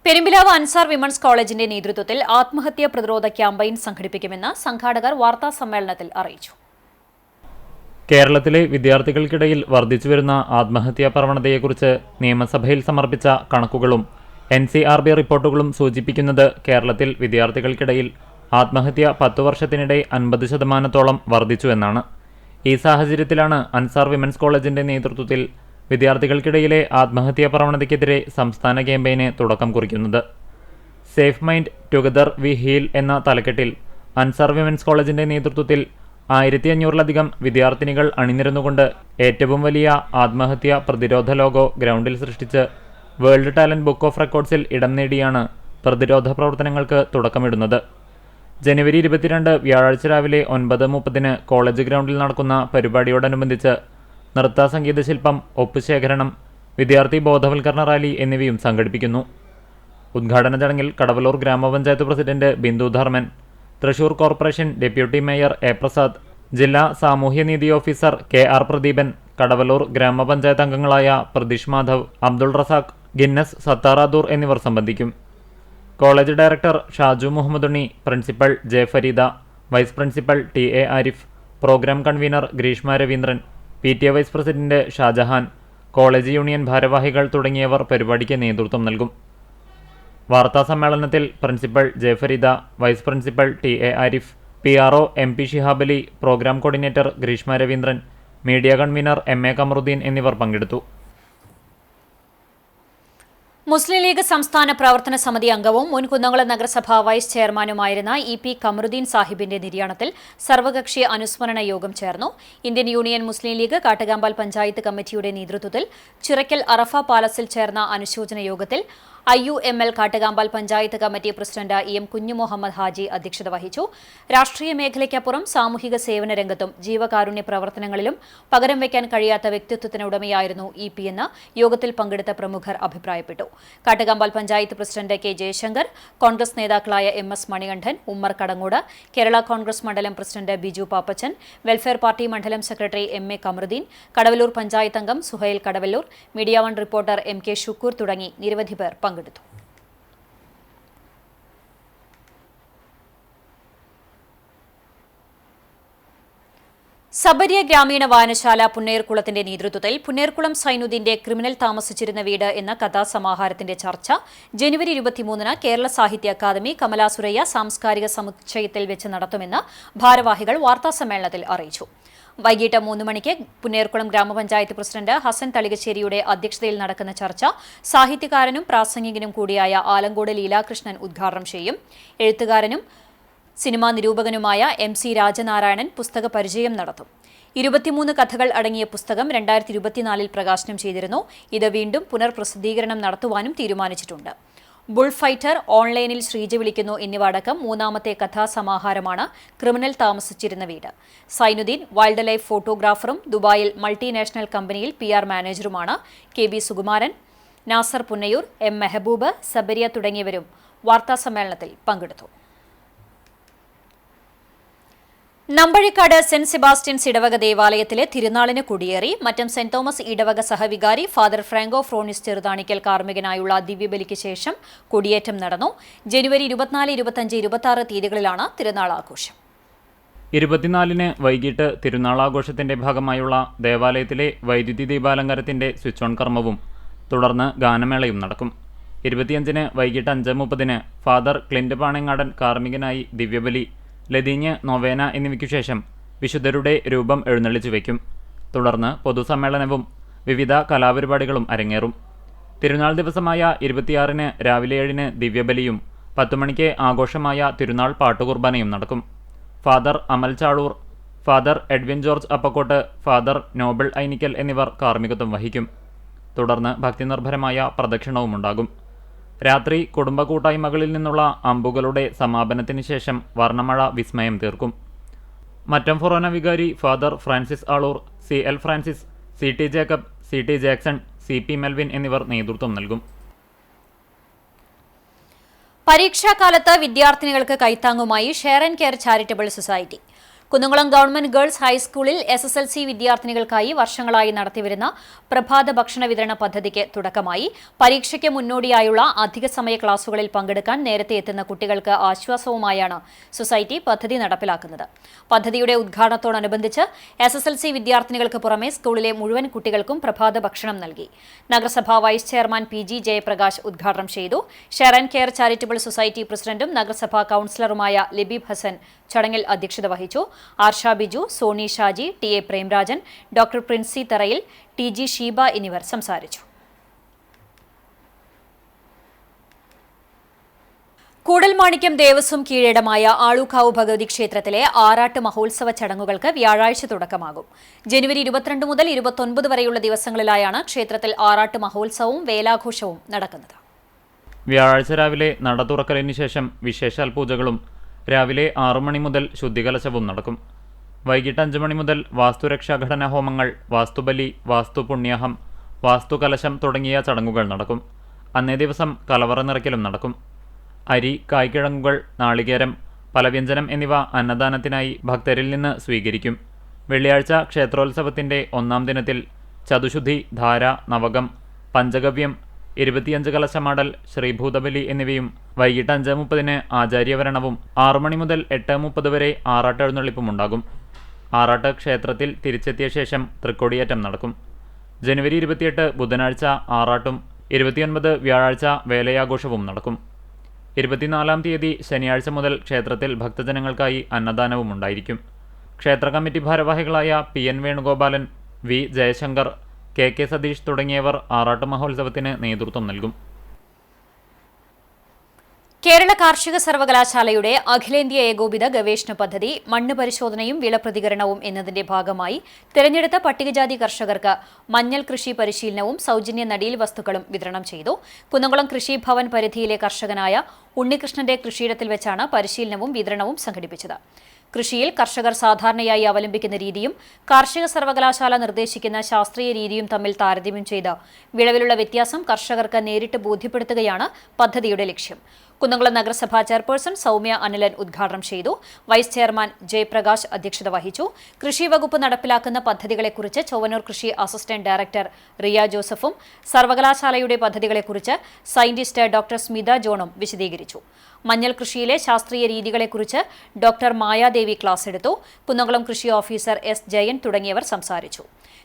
പെരുമ്പിലാവ് അൻസാർ വിമൻസ് കോളേജിന്റെ നേതൃത്വത്തിൽ ആത്മഹത്യാ പ്രതിരോധ ക്യാമ്പയിൻ സംഘടിപ്പിക്കുമെന്ന് സംഘാടകർ വാർത്താസമ്മേളനത്തിൽ അറിയിച്ചു. കേരളത്തിലെ വിദ്യാർത്ഥികൾക്കിടയിൽ വർദ്ധിച്ചുവരുന്ന ആത്മഹത്യാ പ്രവണതയെക്കുറിച്ച് നിയമസഭയിൽ സമർപ്പിച്ച കണക്കുകളും NCRB റിപ്പോർട്ടുകളും സൂചിപ്പിക്കുന്നത് കേരളത്തിൽ വിദ്യാർത്ഥികൾക്കിടയിൽ ആത്മഹത്യ 10 വർഷത്തിനിടെ 50% വർദ്ധിച്ചുവെന്നാണ്. ഈ സാഹചര്യത്തിലാണ് അൻസാർ വിമൻസ് കോളേജിന്റെ നേതൃത്വത്തിൽ വിദ്യാർത്ഥികൾക്കിടയിലെ ആത്മഹത്യാ പ്രവണതയ്ക്കെതിരെ സംസ്ഥാന ക്യാമ്പയിന് തുടക്കം കുറിക്കുന്നത്. Safe mind together we heal എന്ന തലക്കെട്ടിൽ അൻസാർ വിമൻസ് കോളേജിന്റെ നേതൃത്വത്തിൽ 1500-ലധികം വിദ്യാർത്ഥിനികൾ അണിനിരന്നുകൊണ്ട് ഏറ്റവും വലിയ ആത്മഹത്യാ പ്രതിരോധ ലോഗോ ഗ്രൗണ്ടിൽ സൃഷ്ടിച്ച് വേൾഡ് ടാലന്റ് ബുക്ക് ഓഫ് റെക്കോർഡ്സിൽ ഇടം നേടിയാണ് പ്രതിരോധ പ്രവർത്തനങ്ങൾക്ക് തുടക്കമിടുന്നത്. ജനുവരി 22 വ്യാഴാഴ്ച രാവിലെ 9:30 കോളേജ് ഗ്രൗണ്ടിൽ നടക്കുന്ന പരിപാടിയോടനുബന്ധിച്ച് നൃത്ത സംഗീത ശില്പം, ഒപ്പ് ശേഖരണം, വിദ്യാർത്ഥി ബോധവൽക്കരണ റാലി എന്നിവയും സംഘടിപ്പിക്കുന്നു. ഉദ്ഘാടന ചടങ്ങിൽ കടവലൂർ ഗ്രാമപഞ്ചായത്ത് president Bindu Dharman, Thrissur corporation deputy mayor A. Prasad, ജില്ലാ സാമൂഹ്യനീതി ഓഫീസർ KR പ്രദീപൻ, കടവലൂർ ഗ്രാമപഞ്ചായത്ത് അംഗങ്ങളായ പ്രതീഷ് മാധവ്, അബ്ദുൾ റസാഖ്, ഗിന്നസ് സത്താറാദൂർ എന്നിവർ സംബന്ധിക്കും. College director Shaju Muhammadunni, principal J. Fareeda, vice principal TA. Arif, programme convener Greeshma Raveendran, PTA vice president Shajahan, college union ഭാരവാഹികൾ തുടങ്ങിയവർ പരിപാടിക്ക് നേതൃത്വം നൽകും. വാർത്താ സമ്മേളനത്തിൽ principal J. Fareeda, vice principal TA. Arif, PRO MP Shihabali, programme coordinator Greeshma Raveendran, media convener MA Kamaruddin എന്നിവർ പങ്കെടുത്തു. മുസ്ലിം ലീഗ് സംസ്ഥാന പ്രവർത്തന സമിതി അംഗവും മുൻ കുന്നംകുളം നഗരസഭ വൈസ് ചെയർമാനുമായിരുന്ന EP കമറുദ്ദീൻ സാഹിബിന്റെ നിര്യാണത്തിൽ സർവകക്ഷി അനുസ്മരണ യോഗം ചേർന്നു. ഇന്ത്യൻ യൂണിയൻ മുസ്ലിം ലീഗ് കാട്ടുകാമ്പാൽ പഞ്ചായത്ത് കമ്മിറ്റിയുടെ നേതൃത്വത്തിൽ ചിറക്കൽ അറഫ പാലസിൽ ചേർന്ന അനുശോചന യോഗത്തിൽ IUML Kattukampal panchayat committee president EM Kunjumuhammad Haji അധ്യക്ഷത വഹിച്ചു. രാഷ്ട്രീയ മേഖലയ്ക്കപ്പുറം സാമൂഹിക സേവന രംഗത്തും ജീവകാരുണ്യ പ്രവർത്തനങ്ങളിലും പകരം വയ്ക്കാൻ കഴിയാത്ത വ്യക്തിത്വത്തിന് ഉടമയായിരുന്നു EP എന്ന് യോഗത്തിൽ പങ്കെടുത്ത പ്രമുഖർ അഭിപ്രായപ്പെട്ടു. Kattukampal panchayat president K. ജയശങ്കർ, കോൺഗ്രസ് നേതാക്കളായ MS മണികണ്ഠൻ, ഉമ്മർ കടങ്ങോട്, കേരള കോൺഗ്രസ് മണ്ഡലം president Biju Pappachan, welfare party മണ്ഡലം സെക്രട്ടറി MA കമറുദ്ദീൻ, കടവലൂർ പഞ്ചായത്ത് അംഗം Suhail Kadavallur, media 1 reporter MK Shukkur തുടങ്ങി നിരവധി പേർ പങ്കെടുത്തു. സബരിയ ഗ്രാമീണ വായനശാല പുന്നേർകുളത്തിന്റെ നേതൃത്വത്തിൽ പുന്നേർകുളം സൈനുദ്ദീന്റെ ക്രിമിനൽ താമസിച്ചിരുന്ന വീട് എന്ന കഥാസമാഹാരത്തിന്റെ ചർച്ച ജനുവരി 23 കേരള സാഹിത്യ അക്കാദമി കമലാസുരയ്യ സാംസ്കാരിക സമുച്ചയത്തിൽ വെച്ച് നടത്തുമെന്ന് ഭാരവാഹികൾ വാർത്താസമ്മേളനത്തിൽ അറിയിച്ചു. വൈകിട്ട് 3 മണിക്ക് പുന്നേർകുളം ഗ്രാമപഞ്ചായത്ത് പ്രസിഡന്റ് ഹസൻ തളികശ്ശേരിയുടെ അധ്യക്ഷതയിൽ നടക്കുന്ന ചർച്ച സാഹിത്യകാരനും പ്രാസംഗികനും കൂടിയായ ആലങ്കോട് ലീലാകൃഷ്ണൻ ഉദ്ഘാടനം ചെയ്യും. എഴുത്തുകാരനും സിനിമാ നിരൂപകനുമായ MC രാജനാരായണൻ പുസ്തക പരിചയം നടത്തും. 23 കഥകൾ അടങ്ങിയ പുസ്തകം 2024 പ്രകാശനം ചെയ്തിരുന്നു. ഇത് വീണ്ടും പുനർപ്രസിദ്ധീകരണം നടത്തുവാനും തീരുമാനിച്ചിട്ടുണ്ട്. ബുൾ ഫൈറ്റർ, ഓൺലൈനിൽ ശ്രീജ വിളിക്കുന്നു എന്നിവ അടക്കം 3ാമത്തെ കഥാസമാഹാരമാണ് ക്രിമിനൽ താമസിച്ചിരുന്ന വീട്. സൈനുദ്ദീൻ വൈൽഡ് ലൈഫ് ഫോട്ടോഗ്രാഫറും ദുബായിൽ മൾട്ടിനാഷണൽ കമ്പനിയിൽ PR മാനേജറുമാണ്. KB Sukumaran, Nasar Punnayur, M. Mehboob, സബരിയ തുടങ്ങിയവരും വാർത്താസമ്മേളനത്തിൽ പങ്കെടുത്തു. നമ്പഴിക്കാട് സെന്റ് സെബാസ്റ്റ്യൻസ് ഇടവക ദേവാലയത്തിലെ തിരുനാളിന് കൊടിയേറി മറ്റം സെന്റ് തോമസ് ഇടവക സഹവികാരി ഫാദർ ഫ്രാങ്കോ ഫ്രോണിസ് ചെറുതാണിക്കൽ കാർമ്മികനായുള്ള ദിവ്യബലിക്ക് ശേഷം കൊടിയേറ്റം നടന്നു. ജനുവരി 24, 25, 26 തീയതികളിലാണ് തിരുനാൾ ആഘോഷം. 24-ന് വൈകിട്ട് തിരുനാളാഘോഷത്തിന്റെ ഭാഗമായുള്ള ദേവാലയത്തിലെ വൈദ്യുതി ദീപാലങ്കാരത്തിന്റെ സ്വിച്ച് ഓൺ കർമ്മവും തുടർന്ന് ഗാനമേളയും നടക്കും. 25-ന് വൈകിട്ട് 5:30-ന് ഫാദർ ക്ലിന്റ് പാണങ്ങാടൻ കാർമ്മികനായി ദിവ്യബലി, ലതീഞ്ഞ്, നൊവേന എന്നിവയ്ക്കു ശേഷം വിശുദ്ധരുടെ രൂപം എഴുന്നള്ളിച്ചു വയ്ക്കും. തുടർന്ന് പൊതുസമ്മേളനവും വിവിധ കലാപരിപാടികളും അരങ്ങേറും. തിരുനാൾ ദിവസമായ 26-ന് രാവിലെ 7-ന് ദിവ്യബലിയും 10 മണിക്ക് ആഘോഷമായ തിരുനാൾ പാട്ടുകുർബാനയും നടക്കും. Father Amal Chaloor, father Edwin George Appakkott, father Noble Ainikkal എന്നിവർ കാർമ്മികത്വം വഹിക്കും. തുടർന്ന് ഭക്തിനിർഭരമായ പ്രദക്ഷിണവുമുണ്ടാകും. രാത്രി കുടുംബ കൂട്ടായ്മകളിൽ നിന്നുള്ള അമ്പുകളുടെ സമാപനത്തിന് ശേഷം വർണ്ണമഴ വിസ്മയം തീർക്കും. മറ്റം ഫൊറോന വികാരി father Francis Aloor, CL Francis, CT Jacob, CT Jackson, CP Melvin എന്നിവർ നേതൃത്വം നൽകും. പരീക്ഷാകാലത്ത് വിദ്യാർത്ഥിനികൾക്ക് കൈത്താങ്ങുമായി share and care charitable society. Kunnamkulam government girls ഹൈസ്കൂളിൽ SSLC വിദ്യാർത്ഥിനികൾക്കായി വർഷങ്ങളായി നടത്തിവരുന്ന പ്രഭാത ഭക്ഷണ വിതരണ പദ്ധതിക്ക് തുടക്കമായി. പരീക്ഷയ്ക്ക് മുന്നോടിയായുള്ള അധിക സമയ ക്ലാസുകളിൽ പങ്കെടുക്കാൻ നേരത്തെ എത്തുന്ന കുട്ടികൾക്ക് ആശ്വാസവുമായാണ് സൊസൈറ്റി പദ്ധതി നടപ്പിലാക്കുന്നത്. പദ്ധതിയുടെ ഉദ്ഘാടനത്തോടനുബന്ധിച്ച് SSLC വിദ്യാർത്ഥിനികൾക്ക് പുറമെ സ്കൂളിലെ മുഴുവൻ കുട്ടികൾക്കും പ്രഭാത ഭക്ഷണം നൽകി. നഗരസഭാ വൈസ് ചെയർമാൻ PG ജയപ്രകാശ് ഉദ്ഘാടനം ചെയ്തു. Share and care charitable society പ്രസിഡന്റും നഗരസഭാ കൌൺസിലറുമായ ലബീബ് ഹസൻ ചടങ്ങിൽ അധ്യക്ഷത വഹിച്ചു. Arsha Biju, Soni Shaji, TA Premrajan, doctor Princy Tharayil, TG Sheeba എന്നിവർ സംസാരിച്ചു. കൂടൽമാണിക്യം ദേവസ്വം കീഴടമായ ആളൂക്കാവ് ഭഗവതി ക്ഷേത്രത്തിലെ ആറാട്ട് മഹോത്സവ ചടങ്ങുകൾക്ക് വ്യാഴാഴ്ച തുടക്കമാകും. ജനുവരി 22 മുതൽ 29 വരെയുള്ള ദിവസങ്ങളിലായാണ് ക്ഷേത്രത്തിൽ ആറാട്ട് മഹോത്സവവും വേലാഘോഷവും നടക്കുന്നത്. വ്യാഴാഴ്ച രാവിലെ നട തുറക്കലിന് ശേഷം വിശേഷാൽ പൂജകളും രാവിലെ 6 മണി മുതൽ ശുദ്ധികലശവും നടക്കും. വൈകിട്ട് 5 മണി മുതൽ വാസ്തുരക്ഷാഘടന ഹോമങ്ങൾ, വാസ്തുബലി, വാസ്തുപുണ്യാഹം, വാസ്തുകലശം തുടങ്ങിയ ചടങ്ങുകൾ നടക്കും. അന്നേ ദിവസം കലവറ നിറയ്ക്കലും നടക്കും. അരി, കായ്ക്കിഴങ്ങുകൾ, നാളികേരം, പലവ്യഞ്ജനം എന്നിവ അന്നദാനത്തിനായി ഭക്തരിൽ നിന്ന് സ്വീകരിക്കും. വെള്ളിയാഴ്ച ക്ഷേത്രോത്സവത്തിന്റെ 1-ാം ദിനത്തിൽ ചതുശുദ്ധി, ധാര, നവകം, പഞ്ചഗവ്യം, 25 കലശമാടൽ, ശ്രീഭൂതബലി എന്നിവയും വൈകിട്ട് 5:30-ന് ആചാര്യവരണവും 6 മണി മുതൽ 8:30 വരെ ആറാട്ടെഴുന്നള്ളിപ്പുമുണ്ടാകും. ആറാട്ട് ക്ഷേത്രത്തിൽ തിരിച്ചെത്തിയ ശേഷം തൃക്കൊടിയേറ്റം നടക്കും. ജനുവരി 28 ബുധനാഴ്ച ആറാട്ടും 29 വ്യാഴാഴ്ച വേലയാഘോഷവും നടക്കും. 24-ാം തീയതി ശനിയാഴ്ച മുതൽ ക്ഷേത്രത്തിൽ ഭക്തജനങ്ങൾക്കായി അന്നദാനവും ഉണ്ടായിരിക്കും. ക്ഷേത്ര കമ്മിറ്റി ഭാരവാഹികളായ PN Venugopalan, V Jaishankar, KK Satheesh തുടങ്ങിയവർ ആറാട്ട് മഹോത്സവത്തിന് നേതൃത്വം നൽകും. കേരള കാർഷിക സർവകലാശാലയുടെ അഖിലേന്ത്യാ ഏകോപിത ഗവേഷണ പദ്ധതി മണ്ണ് പരിശോധനയും വിളപ്രതികരണവും എന്നതിന്റെ ഭാഗമായി തിരഞ്ഞെടുത്ത പട്ടികജാതി കർഷകർക്ക് മഞ്ഞൾ കൃഷി പരിശീലനവും സൗജന്യ നടീൽ വസ്തുക്കളും വിതരണം ചെയ്തു. കുന്നംകുളം കൃഷി ഭവൻ പരിധിയിലെ കർഷകനായ ഉണ്ണികൃഷ്ണന്റെ കൃഷിയിടത്തിൽ വെച്ചാണ് പരിശീലനവും വിതരണവും സംഘടിപ്പിച്ചത്. കൃഷിയിൽ കർഷകർ സാധാരണയായി അവലംബിക്കുന്ന രീതിയും കാർഷിക സർവകലാശാല നിർദ്ദേശിക്കുന്ന ശാസ്ത്രീയ രീതിയും തമ്മിൽ താരതമ്യം ചെയ്ത് വിളവിലുള്ള വ്യത്യാസം കർഷകർക്ക് നേരിട്ട് ബോധ്യപ്പെടുത്തുകയാണ് പദ്ധതിയുടെ ലക്ഷ്യം. കുന്നംകുളം നഗരസഭാ ചെയർപേഴ്സൺ സൗമ്യ അനിലൻ ഉദ്ഘാടനം ചെയ്തു. വൈസ് ചെയർമാൻ ജയപ്രകാശ് അധ്യക്ഷത വഹിച്ചു. കൃഷി വകുപ്പ് നടപ്പിലാക്കുന്ന പദ്ധതികളെക്കുറിച്ച് ചൊവ്വന്നൂർ കൃഷി അസിസ്റ്റന്റ് ഡയറക്ടർ റിയ ജോസഫും സർവകലാശാലയുടെ പദ്ധതികളെക്കുറിച്ച് സയന്റിസ്റ്റ് ഡോക്ടർ സ്മിത ജോണും വിശദീകരിച്ചു. മഞ്ഞൾ കൃഷിയിലെ ശാസ്ത്രീയ രീതികളെക്കുറിച്ച് ഡോക്ടർ മായാദേവി ക്ലാസ് എടുത്തു. കുന്നംകുളം കൃഷി ഓഫീസർ S ജയൻ തുടങ്ങിയവർ സംസാരിച്ചു.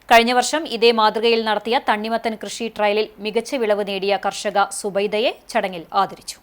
കഴിഞ്ഞ വർഷം ഇതേ മാതൃകയിൽ നടത്തിയ തണ്ണിമത്തൻ കൃഷി ട്രയലിൽ മികച്ച വിളവ് നേടിയ കർഷക സുബൈദയെ ചടങ്ങിൽ ആദരിച്ചു.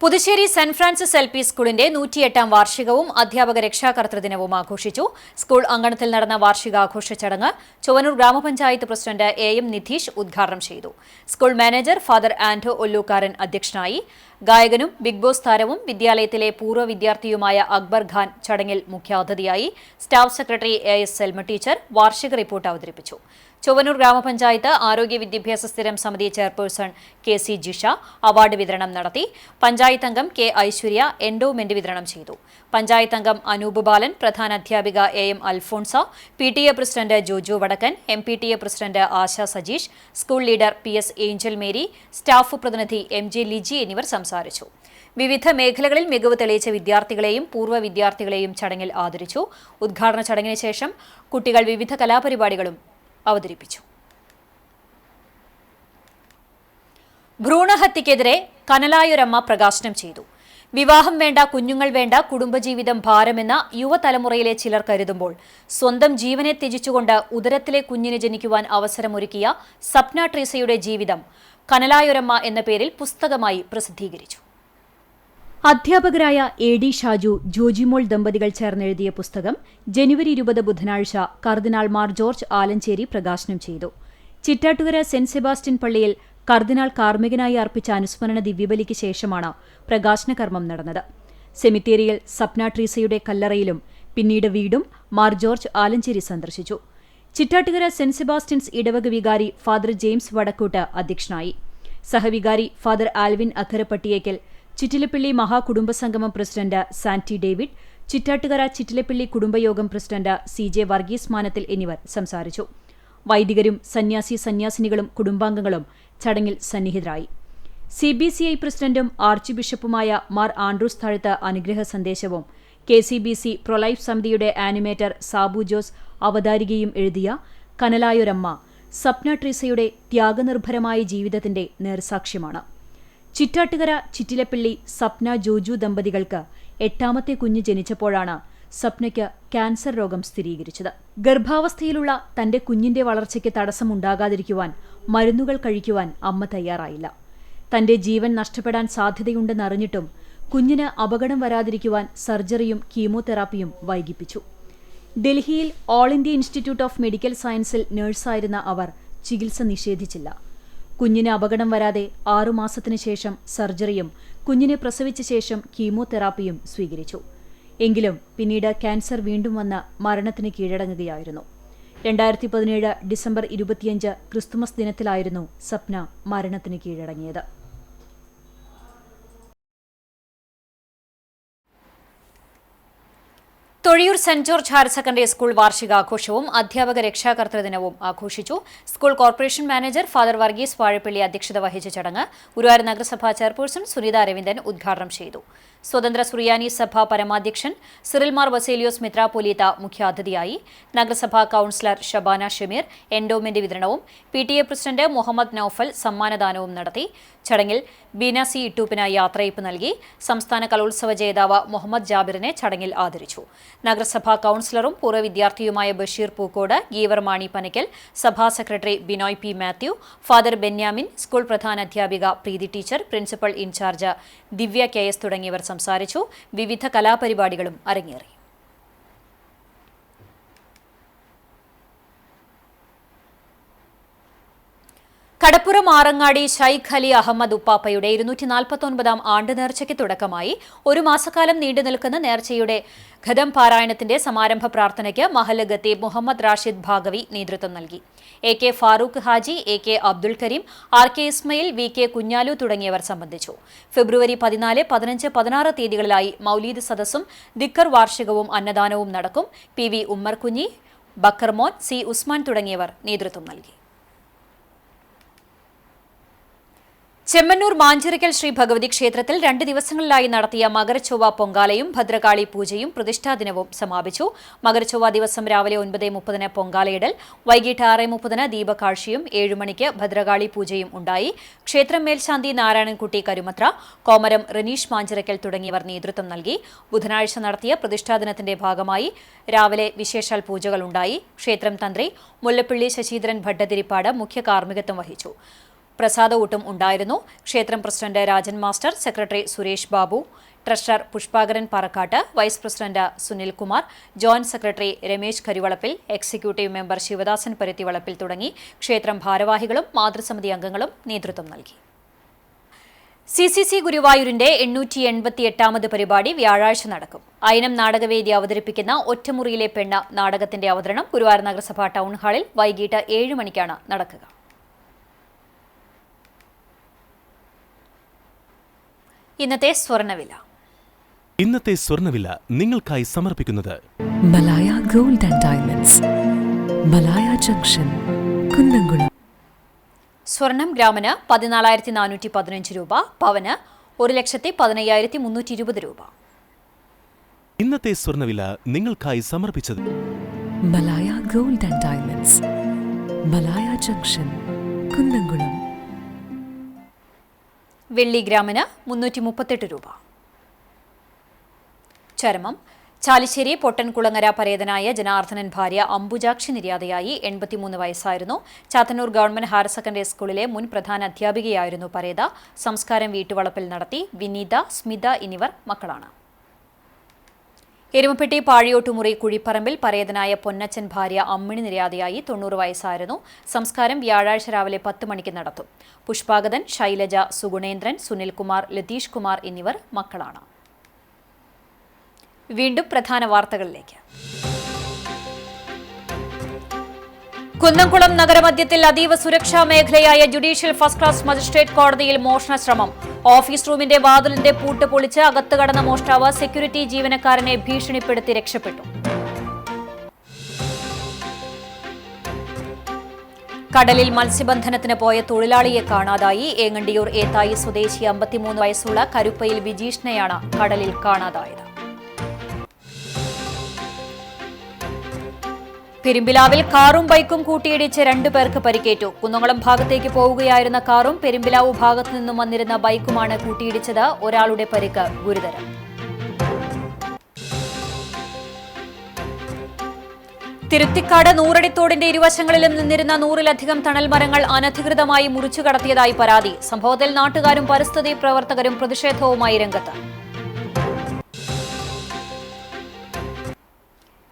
പുതുശ്ശേരി സെന്റ് ഫ്രാൻസിസ് LP സ്കൂളിന്റെ 108-ാം വാർഷികവും അധ്യാപക രക്ഷാകർതൃദിനവും ആഘോഷിച്ചു. സ്കൂൾ അങ്കണത്തിൽ നടന്ന വാർഷികാഘോഷ ചടങ്ങ് ചൊവ്വന്നൂർ ഗ്രാമപഞ്ചായത്ത് പ്രസിഡന്റ് AM നിധീഷ് ഉദ്ഘാടനം ചെയ്തു. സ്കൂൾ മാനേജർ ഫാദർ ആന്റോ ഒല്ലൂക്കാരൻ അധ്യക്ഷനായി. ഗായകനും ബിഗ് ബോസ് താരവും വിദ്യാലയത്തിലെ പൂർവ്വ വിദ്യാർത്ഥിയുമായ അക്ബർ ഖാൻ ചടങ്ങിൽ മുഖ്യാതിഥിയായി. Staff secretary AS Selma teacher വാർഷിക റിപ്പോർട്ട് അവതരിപ്പിച്ചു. ചൊവ്വന്നൂർ ഗ്രാമപഞ്ചായത്ത് ആരോഗ്യ വിദ്യാഭ്യാസ സ്ഥിരം സമിതി ചെയർപേഴ്സൺ KC ജിഷ അവാർഡ് വിതരണം നടത്തി. പഞ്ചായത്ത് അംഗം K ഐശ്വര്യ എൻഡോമെന്റ് വിതരണം ചെയ്തു. പഞ്ചായത്ത് അംഗം അനൂപ് ബാലൻ, പ്രധാന അധ്യാപിക AM Alphonsa, PTA president Joju Vadakkan, MPTA president Asha Sajeesh, school leader PS Angel Mary, staff പ്രതിനിധി MJ ലിജി എന്നിവർ സംസാരിച്ചു. വിവിധ മേഖലകളിൽ മികവ് തെളിയിച്ച വിദ്യാർത്ഥികളെയും പൂർവ്വ വിദ്യാർത്ഥികളെയും ചടങ്ങിൽ ആദരിച്ചു. ഉദ്ഘാടന ചടങ്ങിന് ശേഷം കുട്ടികൾ വിവിധ കലാപരിപാടികളും അവതരിപ്പിച്ചു. ഭ്രൂണഹത്യക്കെതിരെ കനലായൊരമ്മ പ്രകാശനം ചെയ്തു. വിവാഹം വേണ്ട, കുഞ്ഞുങ്ങൾ വേണ്ട, കുടുംബജീവിതം ഭാരമെന്ന യുവതലമുറയിലെ ചിലർ കരുതുമ്പോൾ സ്വന്തം ജീവനെ ത്യജിച്ചുകൊണ്ട് ഉദരത്തിലെ കുഞ്ഞിന് ജനിക്കുവാൻ അവസരമൊരുക്കിയ സപ്ന ട്രീസയുടെ ജീവിതം കനലായൊരമ്മ എന്ന പേരിൽ പുസ്തകമായി പ്രസിദ്ധീകരിച്ചു. അധ്യാപകരായ AD ഷാജു, ജോജിമോൾ ദമ്പതികൾ ചേർന്നെഴുതിയ പുസ്തകം ജനുവരി 20 ബുധനാഴ്ച കർദിനാൾ മാർ ജോർജ് ആലഞ്ചേരി പ്രകാശനം ചെയ്തു. ചിറ്റാറ്റുകര സെന്റ് സെബാസ്റ്റ്യൻ പള്ളിയിൽ കർദിനാൾ കാർമ്മികനായി അർപ്പിച്ച അനുസ്മരണ ദിവ്യബലിക്ക് ശേഷമാണ് പ്രകാശന കർമ്മം നടന്നത്. സെമിത്തേരിയിൽ സപ്ന ട്രീസയുടെ കല്ലറയിലും പിന്നീട് വീടും മാർ ജോർജ് ആലഞ്ചേരി സന്ദർശിച്ചു. ചിറ്റാറ്റുകര സെന്റ് സെബാസ്റ്റ്യൻസ് ഇടവക വികാരി ഫാദർ ജെയിംസ് വടക്കൂട്ട് അധ്യക്ഷനായി. സഹവികാരി ഫാദർ ആൽവിൻ അക്കരപ്പട്ടിയേക്കൽ, ചിറ്റിലപ്പള്ളി മഹാകുടുംബസംഗമം പ്രസിഡന്റ് സാന്റി ഡേവിഡ്, ചിറ്റാട്ടുകര ചിറ്റിലപ്പള്ളി കുടുംബയോഗം പ്രസിഡന്റ് CJ വർഗീസ് മാനത്തിൽ എന്നിവർ സംസാരിച്ചു. വൈദികരും സന്യാസിനികളും കുടുംബാംഗങ്ങളും ചടങ്ങിൽ സന്നിഹിതരായി. CBCI പ്രസിഡന്റും ആർച്ച് ബിഷപ്പുമായ മാർ ആൻഡ്രൂസ് താഴത്ത് അനുഗ്രഹ സന്ദേശവും KCBC പ്രൊലൈഫ് സമിതിയുടെ ആനിമേറ്റർ സാബു ജോസ് അവതാരികയും എഴുതിയ കനലായൊരമ്മ സപ്ന ട്രീസയുടെ ത്യാഗനിർഭരമായ ജീവിതത്തിന്റെ നേർസാക്ഷ്യമാണ്. ചിറ്റാട്ടുകര ചിറ്റിലപ്പള്ളി സപ്ന ജോജു ദമ്പതികൾക്ക് 8ാമത്തെ കുഞ്ഞ് ജനിച്ചപ്പോഴാണ് സപ്നയ്ക്ക് ക്യാൻസർ രോഗം സ്ഥിരീകരിച്ചത്. ഗർഭാവസ്ഥയിലുള്ള തന്റെ കുഞ്ഞിന്റെ വളർച്ചയ്ക്ക് തടസ്സമുണ്ടാകാതിരിക്കുവാൻ മരുന്നുകൾ കഴിക്കുവാൻ അമ്മ തയ്യാറായില്ല. തന്റെ ജീവൻ നഷ്ടപ്പെടാൻ സാധ്യതയുണ്ടെന്നറിഞ്ഞിട്ടും കുഞ്ഞിന് അപകടം വരാതിരിക്കുവാൻ സർജറിയും കീമോതെറാപ്പിയും വൈകിപ്പിച്ചു. ഡൽഹിയിൽ all India institute of medical സയൻസിൽ നഴ്സായിരുന്ന അവർ ചികിത്സ നിഷേധിച്ചില്ല. കുഞ്ഞിന് അപകടം വരാതെ 6 മാസത്തിനു ശേഷം സർജറിയും കുഞ്ഞിനെ പ്രസവിച്ച ശേഷം കീമോതെറാപ്പിയും സ്വീകരിച്ചു. എങ്കിലും പിന്നീട് ക്യാൻസർ വീണ്ടും വന്ന് മരണത്തിന് കീഴടങ്ങുകയായിരുന്നു. 2017 ഡിസംബർ 25 ക്രിസ്തുമസ് ദിനത്തിലായിരുന്നു സപ്ന മരണത്തിന് കീഴടങ്ങിയത്. Thozhiyur saint George higher secondary school വാർഷികാഘോഷവും അധ്യാപക രക്ഷാകർതൃ ദിനവും ആഘോഷിച്ചു. School corporation manager father Varghese Vazhappally അധ്യക്ഷത വഹിച്ച ചടങ്ങ് ഗുരുവായൂർ നഗരസഭാ ചെയർപേഴ്സൺ സുനിത രവീന്ദ്രൻ ഉദ്ഘാടനം ചെയ്തു. സ്വതന്ത്ര സുറിയാനി സഭ പരമാധ്യക്ഷൻ സിറിൽ മാർ ബസേലിയോസ് മിത്രാപ്പൊലീത്ത മുഖ്യാതിഥിയായി. നഗരസഭാ കൌൺസിലർ ഷബാന ഷമീർ എൻഡോമെന്റ് വിതരണവും PTA പ്രസിഡന്റ് മുഹമ്മദ് നൌഫൽ സമ്മാനദാനവും നടത്തി. ചടങ്ങിൽ ബീനാസി ഇട്ടൂപ്പിന് യാത്രയയപ്പ് നൽകി. സംസ്ഥാന കലോത്സവ ജേതാവ് മുഹമ്മദ് ജാബിറിനെ ചടങ്ങിൽ ആദരിച്ചു. നഗരസഭാ കൌൺസിലറും പൂർവ്വ വിദ്യാർത്ഥിയുമായ ബഷീർ പൂക്കോട്, ഗീവർ മാണി പനക്കൽ, സഭാ secretary Binoy P. Mathew, father Benyamin, school പ്രധാനാധ്യാപിക Preethi teacher, principal in charge Divya KS തുടങ്ങിയവർ സംസാരിച്ചു. വിവിധ കലാപരിപാടികളും അരങ്ങേറി. കടപ്പുറം ആറങ്ങാടി ഷൈഖ് അലി അഹമ്മദ് ഉപ്പാപ്പയുടെ 249ാം ആണ്ട് നേർച്ചയ്ക്ക് തുടക്കമായി. 1 മാസക്കാലം നീണ്ടുനിൽക്കുന്ന നേർച്ചയുടെ ഖദം പാരായണത്തിന്റെ സമാരംഭ പ്രാർത്ഥനയ്ക്ക് മഹല്ല് ഖത്തീബ് മുഹമ്മദ് റാഷിദ് ഭാഗവി നേതൃത്വം നൽകി. AK Farooq Haji, AK Abdul Kareem, RK Ismail, VK Kunhalu തുടങ്ങിയവർ സംബന്ധിച്ചു. ഫെബ്രുവരി 14, 15, 16 തീയതികളിലായി മൗലീദ് സദസ്സും ദിക്കർ വാർഷികവും അന്നദാനവും നടക്കും. PV ഉമ്മർ കുഞ്ഞി, ബക്കർമോൻ, C ഉസ്മാൻ തുടങ്ങിയവർ നേതൃത്വം നൽകി. ചെമ്മന്നൂർ മാഞ്ചിറക്കൽ ശ്രീ ഭഗവതി ക്ഷേത്രത്തിൽ 2 ദിവസങ്ങളിലായി നടത്തിയ മകരച്ചൊവ്വ പൊങ്കാലയും ഭദ്രകാളി പൂജയും പ്രതിഷ്ഠാദിനവും സമാപിച്ചു. മകരച്ചൊവ്വ ദിവസം രാവിലെ 9:30 പൊങ്കാലയിടൽ, വൈകിട്ട് 6:30 ദീപകാഴ്ചയും 7 മണിക്ക് ഭദ്രകാളി പൂജയും ഉണ്ടായി. ക്ഷേത്രം മേൽശാന്തി നാരായണൻകുട്ടി കരുമത്ര, കോമരം റനീഷ് മാഞ്ചിറക്കൽ തുടങ്ങിയവർ നേതൃത്വം നൽകി. ബുധനാഴ്ച നടത്തിയ പ്രതിഷ്ഠാദിനത്തിന്റെ ഭാഗമായി രാവിലെ വിശേഷാൽ പൂജകളുണ്ടായി. ക്ഷേത്രം തന്ത്രി മുല്ലപ്പള്ളി ശശീന്ദ്രൻ ഭട്ടതിരിപ്പാട് മുഖ്യ കാർമ്മികത്വം വഹിച്ചു. പ്രസാദഊട്ടും ഉണ്ടായിരുന്നു. ക്ഷേത്രം president Rajan master, secretary Suresh Babu, treasurer Pushpakaran Parakkatt, vice president Sunil Kumar, joint secretary Ramesh Karivalappil, executive member Sivadasan Paruthivalappil തുടങ്ങി ക്ഷേത്രം ഭാരവാഹികളും മാതൃസമിതി അംഗങ്ങളും നേതൃത്വം നൽകി. CCC ഗുരുവായൂരിന്റെ 888ാമത് പരിപാടി വ്യാഴാഴ്ച നടക്കും. അയനം നാടകവേദി അവതരിപ്പിക്കുന്ന ഒറ്റമുറിയിലെ പെണ്ണ നാടകത്തിന്റെ അവതരണം ഗുരുവായൂർ നഗരസഭ ടൗൺ ഹാളിൽ വൈകിട്ട് 7 മണിക്കാണ് നടക്കുക. ഇന്നത്തെ സ്വർണ്ണവില നിങ്ങൾക്കായി സമർപ്പിക്കുന്നത് Malaya gold and diamonds, Malaya junction, Kunnamkulam. സ്വർണം ഗ്രാമിന് 14,415 രൂപ, പവന് 1,15,320 രൂപ. ഇന്നത്തെ സ്വർണ്ണവില നിങ്ങൾക്കായി സമർപ്പിച്ചത് Malaya gold and diamonds, Malaya junction, Kunnamkulam. വെള്ളി ഗ്രാമിന് 338 രൂപ. ചരമം ചാലിശ്ശേരി പൊട്ടൻകുളങ്ങര പരേതനായ ജനാർദ്ദനൻ ഭാര്യ അംബുജാക്ഷി നിര്യാതയായി. 83 വയസ്സായിരുന്നു. ചാത്തന്നൂർ ഗവൺമെന്റ് ഹയർ സെക്കൻഡറി സ്കൂളിലെ മുൻ പ്രധാന അധ്യാപികയായിരുന്നു പരേത. സംസ്കാരം വീട്ടുവളപ്പിൽ നടത്തി. വിനീത, സ്മിത എന്നിവർ മക്കളാണ്. എരുമപ്പെട്ടി പാഴിയോട്ടുമുറി കുഴിപ്പറമ്പിൽ പരേതനായ പൊന്നച്ചൻ ഭാര്യ അമ്മിണി നിര്യാതയായി. 90 വയസ്സായിരുന്നു. സംസ്കാരം വ്യാഴാഴ്ച രാവിലെ 10 മണിക്ക് നടത്തും. പുഷ്പാഗതൻ, ശൈലജ, സുഗുണേന്ദ്രൻ, സുനിൽകുമാർ, ലതീഷ് കുമാർ എന്നിവർ മക്കളാണ്. വീണ്ടും പ്രധാന വാർത്തകളിലേക്ക്. കുന്നംകുളം നഗരമധ്യത്തിൽ അതീവ സുരക്ഷാ മേഖലയായ ജുഡീഷ്യൽ ഫസ്റ്റ് ക്ലാസ് മജിസ്ട്രേറ്റ് കോടതിയിൽ മോഷണ ശ്രമം. ഓഫീസ് റൂമിന്റെ വാതിലിന്റെ പൂട്ട് പൊളിച്ച് അകത്ത് കടന്ന മോഷ്ടാവ് സെക്യൂരിറ്റി ജീവനക്കാരനെ ഭീഷണിപ്പെടുത്തി രക്ഷപ്പെട്ടു. കടലിൽ മത്സ്യബന്ധനത്തിന് പോയ തൊഴിലാളിയെ കാണാതായി. ഏങ്ങണ്ടിയൂർ ഏത്തായി സ്വദേശി 53 വയസ്സുള്ള കരുപ്പയിൽ വിജീഷിനെയാണ് കടലിൽ കാണാതായത്. പെരുമ്പിലാവിൽ കാറും ബൈക്കും കൂട്ടിയിടിച്ച് 2 പേർക്ക് പരിക്കേറ്റു. കുന്നംകുളം ഭാഗത്തേക്ക് പോവുകയായിരുന്ന കാറും പെരുമ്പിലാവ് ഭാഗത്തു നിന്നും വന്നിരുന്ന ബൈക്കുമാണ് കൂട്ടിയിടിച്ചത്. ഒരാളുടെ പരിക്ക് ഗുരുതരം. തിരുത്തിക്കാട് നൂറടിത്തോടിന്റെ ഇരുവശങ്ങളിലും നിന്നിരുന്ന 100-ലധികം തണൽ മരങ്ങൾ അനധികൃതമായി മുറിച്ചു കടത്തിയതായി പരാതി. സംഭവത്തിൽ നാട്ടുകാരും പരിസ്ഥിതി പ്രവർത്തകരും പ്രതിഷേധവുമായി രംഗത്ത്.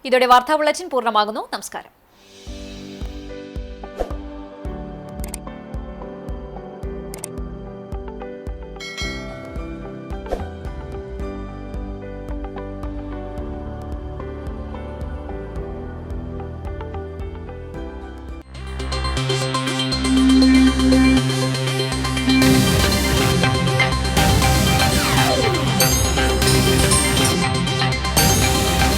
ഇതോടെ വാർത്താ ബുള്ളറ്റിൻ പൂർണ്ണമാകുന്നു. നമസ്കാരം.